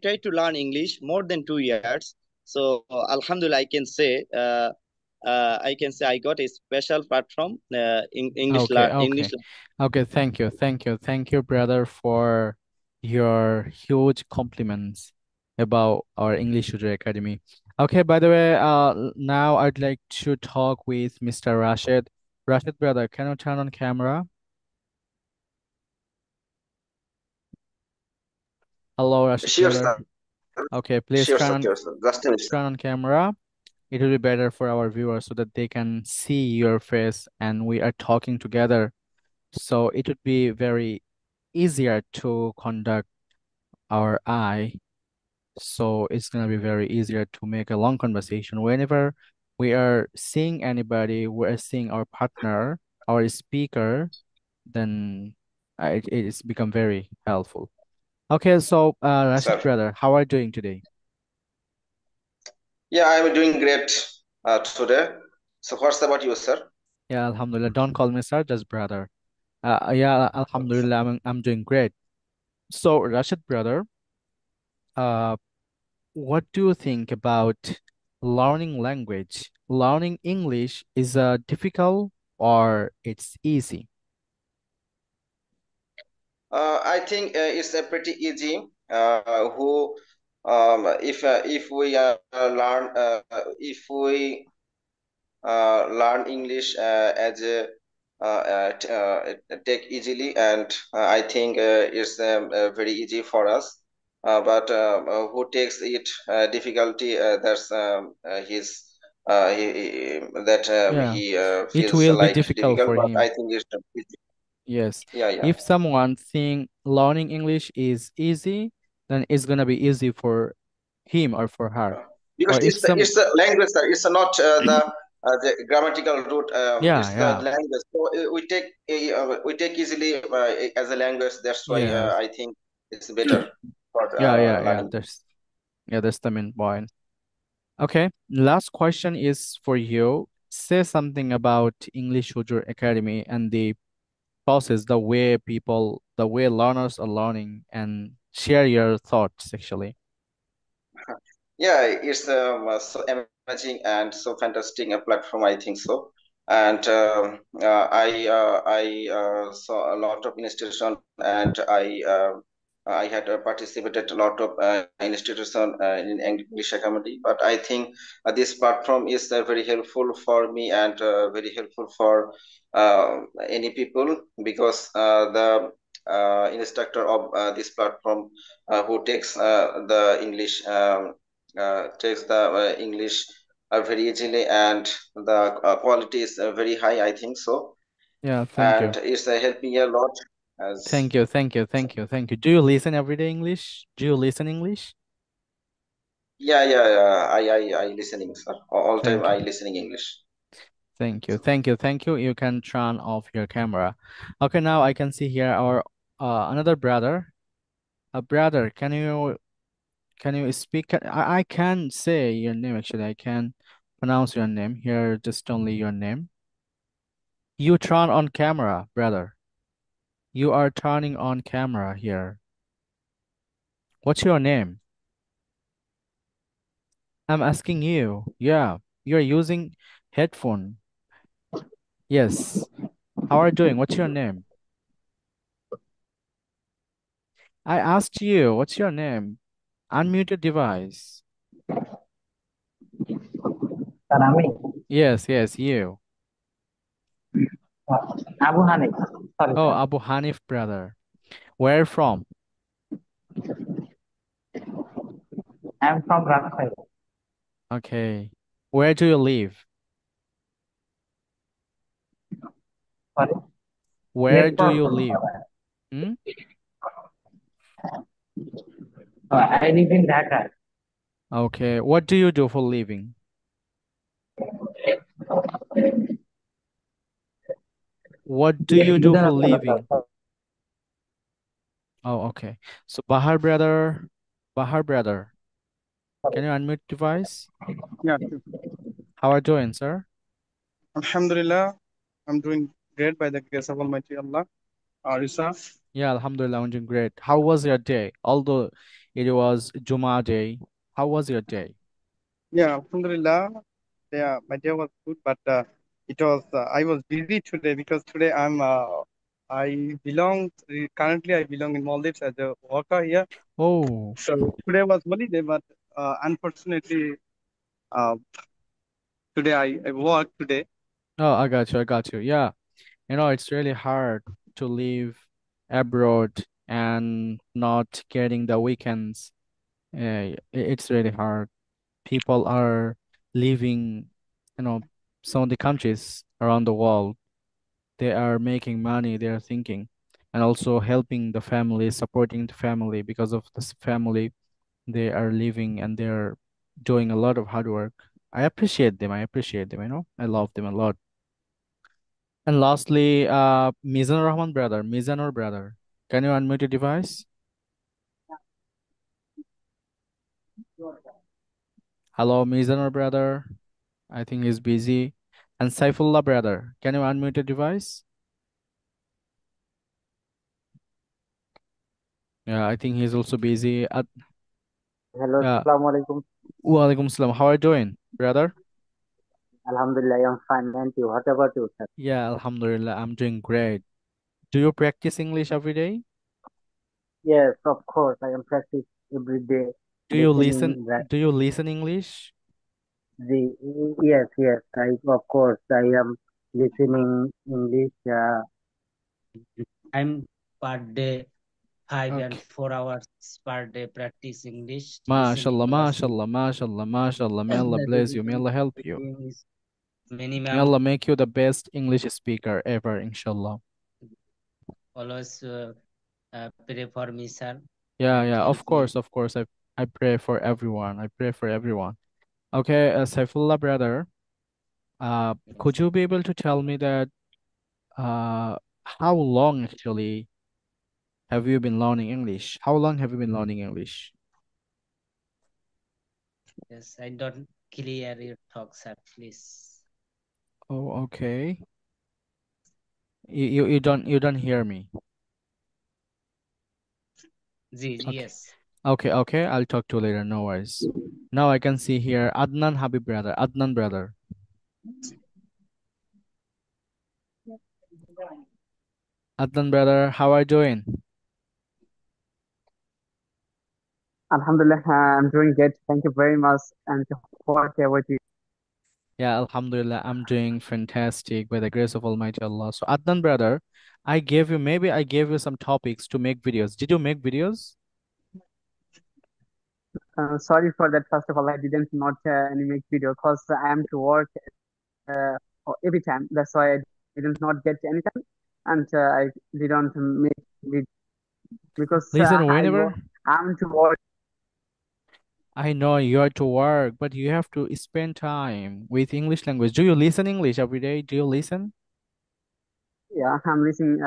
try to learn English more than 2 years. So Alhamdulillah, I can say I got a special platform in Okay, English. okay. Okay, thank you. Thank you. Thank you, brother, for your huge compliments about our English Tutor Academy. Okay, by the way, now I'd like to talk with Mr. Rashid. Rashid, brother, can you turn on camera? Hello, Rashid, Sure, brother. sir. Okay, please Sure, sir. Sure, sir. Just a minute, sir. turn on camera. It will be better for our viewers so that they can see your face and we are talking together. So it would be very easier to conduct our eye. So it's gonna be very easier to make a long conversation. Whenever we are seeing anybody, we are seeing our partner, our speaker, then it's become very helpful. Okay, so Rashid sir. brother, how are you doing today? Yeah, I'm doing great today. So what's about you, sir? Yeah, Alhamdulillah. Don't call me sir, just brother. Yeah, Alhamdulillah, I'm doing great. So Rashid brother, uh, what do you think about learning language? Learning English is difficult or it's easy? I think it's pretty easy. Who, if we learn, if we learn English as a take easily, and I think it's very easy for us. But who takes it difficulty? That's his. That Yeah, he it feels will be like difficult difficult, for but I him. think it's easy. Yes. Yeah, yeah. If someone think learning English is easy, then it's gonna be easy for him or for her. Because Or if some, it's the language, sir. It's not the grammatical root. yeah, It's the yeah, language. So we take easily as a language. That's why yes. I think it's better for Yeah. learning. That's the main point. Okay, last question is for you. Say something about English User Academy and the process, the way learners are learning, and share your thoughts actually. Yeah, it's so amazing and so fantastic a platform, I think so. And I saw a lot of institution, and I had participated a lot of institution in English Academy. But I think this platform is very helpful for me, and very helpful for any people, because the instructor of this platform who takes the English. Takes the English very easily, and the quality is very high, I think so, Yeah, thank and you. it's helping a lot as. Thank you, thank you, thank you, thank you. Do you listen everyday English? Do you listen English? Yeah. I listening, sir. All time Thank you. I listening English. Thank you. Thank you. Thank you. You can turn off your camera. Okay, now I can see here our another brother. A brother, can you speak? I can say your name actually. I can pronounce your name here, just only your name. You turn on camera, brother. You are turning on camera here. What's your name? I'm asking you. Yeah, you're using headphone. Yes. How are you doing? What's your name? I asked you, what's your name? Unmuted device. Sir আমি Yes, you. Abu Hanif, sorry Oh, sir, Abu Hanif brother. Where from? I am from Rajshahi. Okay. Where do you live? Sorry, Where do network you problem live? হবে। Hmm? I live in Dhaka. Okay. What do you do for living? What do you do বুঝতে for পারছি না living? Sir. Oh, okay. So Bahar brother, can you unmute device? Yeah, sure. How are you doing, sir? Alhamdulillah, I'm doing great by the grace of Almighty Allah. Risa, Yeah, Alhamdulillah, I'm doing great. How was your day? Although it was Juma day, how was your day? yeah, Alhamdulillah, yeah, my day was good, but it was I was busy today because today currently I belong in Maldives as a worker here. Oh, So today was holiday, but unfortunately, uh, today I work today. oh, I got you. Yeah, it's really hard to live abroad and not getting the weekends. It's really hard. People are leaving, some of the countries around the world. They are making money, they are thinking, and also helping the family, supporting the family. Because of this family, they are living and they're doing a lot of hard work. I appreciate them. I appreciate them, you know. I love them a lot. And lastly, Mizanur Rahman brother, Mizanur brother. Can you unmute your device? Hello, Mizanur brother. I think he's busy. And Saifullah brother, can you unmute your device? Yeah, I think he's also busy. Hello, Yeah. Assalamu alaikum. Walaikum salam. How are you doing, brother? Alhamdulillah, I'm fine. Thank you. What about you, sir? Yeah, Alhamdulillah, I'm doing great. Do you practice English every day? Yes, of course. I am practice every day, Do you listen? listening that Do you listen English? the yes, yes. I of course I am listening English. I'm per day 5 and 4 hours per day practice English, MashaAllah, listening, watching. MashaAllah, MashaAllah, MashaAllah. May Allah bless you. May Allah help you. Is May Allah minimum make you the best English speaker ever, inshallah. always pray for me, sir. Yeah, And yeah, help of me. course, of course. I pray for everyone. I pray for everyone. Okay, Saifullah brother, could you be able to tell me that how long actually have you been learning English? How long have you been learning English? Yes, I don't clear your talk, sir, please. Oh, okay. You don't hear me. Okay. Yes. Okay, okay. I'll talk to you later. No worries. Now I can see here Adnan Habib brother. Adnan brother. Adnan brother, how are you doing? Alhamdulillah, I'm doing good. Thank you very much. And what about you? Yeah, Alhamdulillah, I'm doing fantastic by the grace of Almighty Allah. So Adnan brother, maybe I gave you some topics to make videos. Did you make videos? Sorry for that. First of all, I didn't not any make video because I am to work uh, every time. That's why I didn't not get any time, and I didn't make video because Listen, whenever I'm to work. I know you are to work, but you have to spend time with English language. Do you listen English every day? Do you listen? Yeah, I'm listening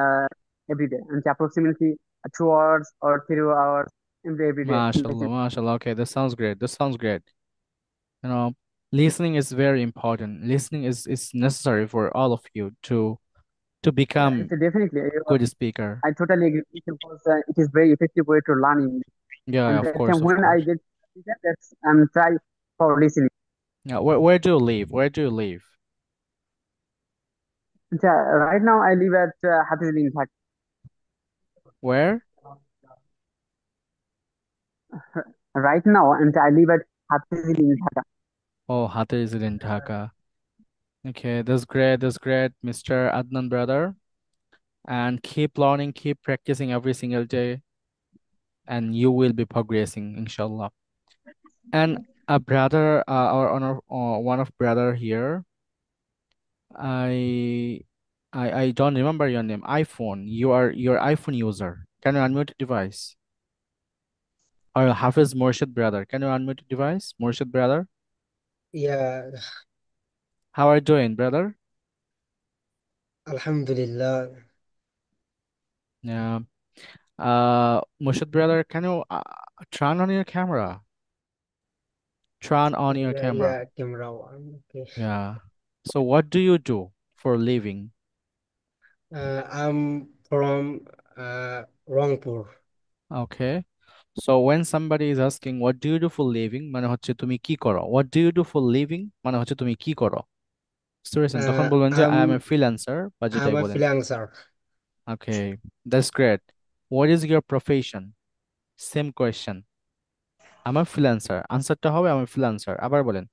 every day, and approximately 2 hours or 3 hours every day. MashaAllah, MashaAllah. Okay, that sounds great. That sounds great. You know, listening is very important. Listening is necessary for all of you to Yeah, become it's definitely. good speaker. I totally agree with you because it is very effective way to learn English. Yeah, And of that course, time of when I course. get that's try for listening. Yeah, where do you live? Where do you live? Right now I live at Hafiz in Dhaka. Where? Right now, and I live at Hafiz in Dhaka. Oh, Hatta is in Dhaka. Okay, that's great. That's great, Mr. Adnan brother. And keep learning, keep practicing every single day, and you will be progressing, inshallah. And a brother, one of brother here, I, I don't remember your name. iPhone. Your iPhone user. Can you unmute your device? Or Hafiz Morshid brother. Can you unmute your device, Morshid brother? Yeah, How are you doing, brother? Alhamdulillah. Yeah. Morshid brother, can you turn on your camera? Turn on your Yeah, camera. yeah, camera one. Okay. Yeah. So what do you do for living? I'm from Rangpur. Okay. So when somebody is asking what do you do for living মানে হচ্ছে তুমি কি করো, what do you do for living মানে হচ্ছে তুমি কি করো, বুঝতে পেরেছেন? তখন Uh, বলবেন যে I am a I'm freelancer বা I'm যেটাই a বলেন। freelancer. Okay, that's great. What is your profession? Same question. I'm a freelancer. আনসারটা হবে I'm a freelancer. আবার বলেন,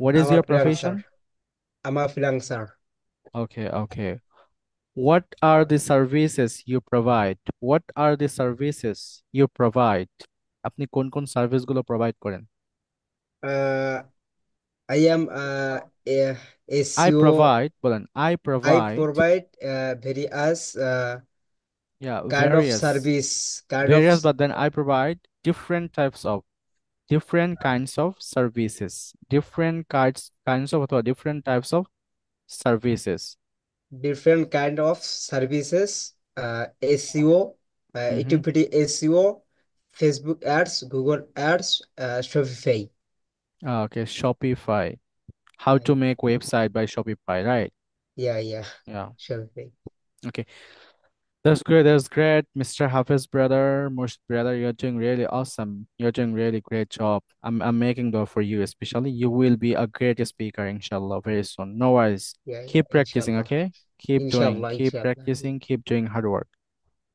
what is I'm a your profession? freelancer. I'm a freelancer. Okay, okay. What are the services you provide? What are the services you provide? আপনি কোন কোন service গুলো provide করেন? Uh, I am a I SEO. provide বলেন I I provide provide various yeah kind of various service, kind of various but then I provide different types of different kinds of services. Different kinds of অথবা different types of services. Different kind of services, SEO, Mm-hmm. activity SEO, Facebook ads, Google ads, Shopify. Okay, Shopify. How to make website by Shopify, right? Yeah, Yeah. Shopify. Okay. That's great. That's great. Mr. Hafiz brother, Murshid brother, you're doing really awesome. You're doing really great job. I'm making dua for you, especially. You will be a great speaker, inshallah, very soon. No worries. Yeah, Keep practicing, inshallah. okay? Keep doing, keep Inshallah. practicing, keep doing hard work.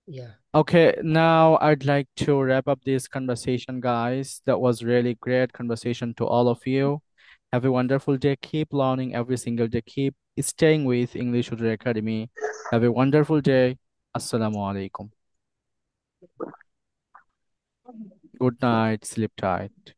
Yeah. Okay, now I'd like to wrap up this conversation, guys. That was really great conversation to all of you. Have a wonderful day. Keep learning every single day. Keep staying with English Tutor Academy. Have a wonderful day. Assalamu alaikum. Good night. Sleep tight.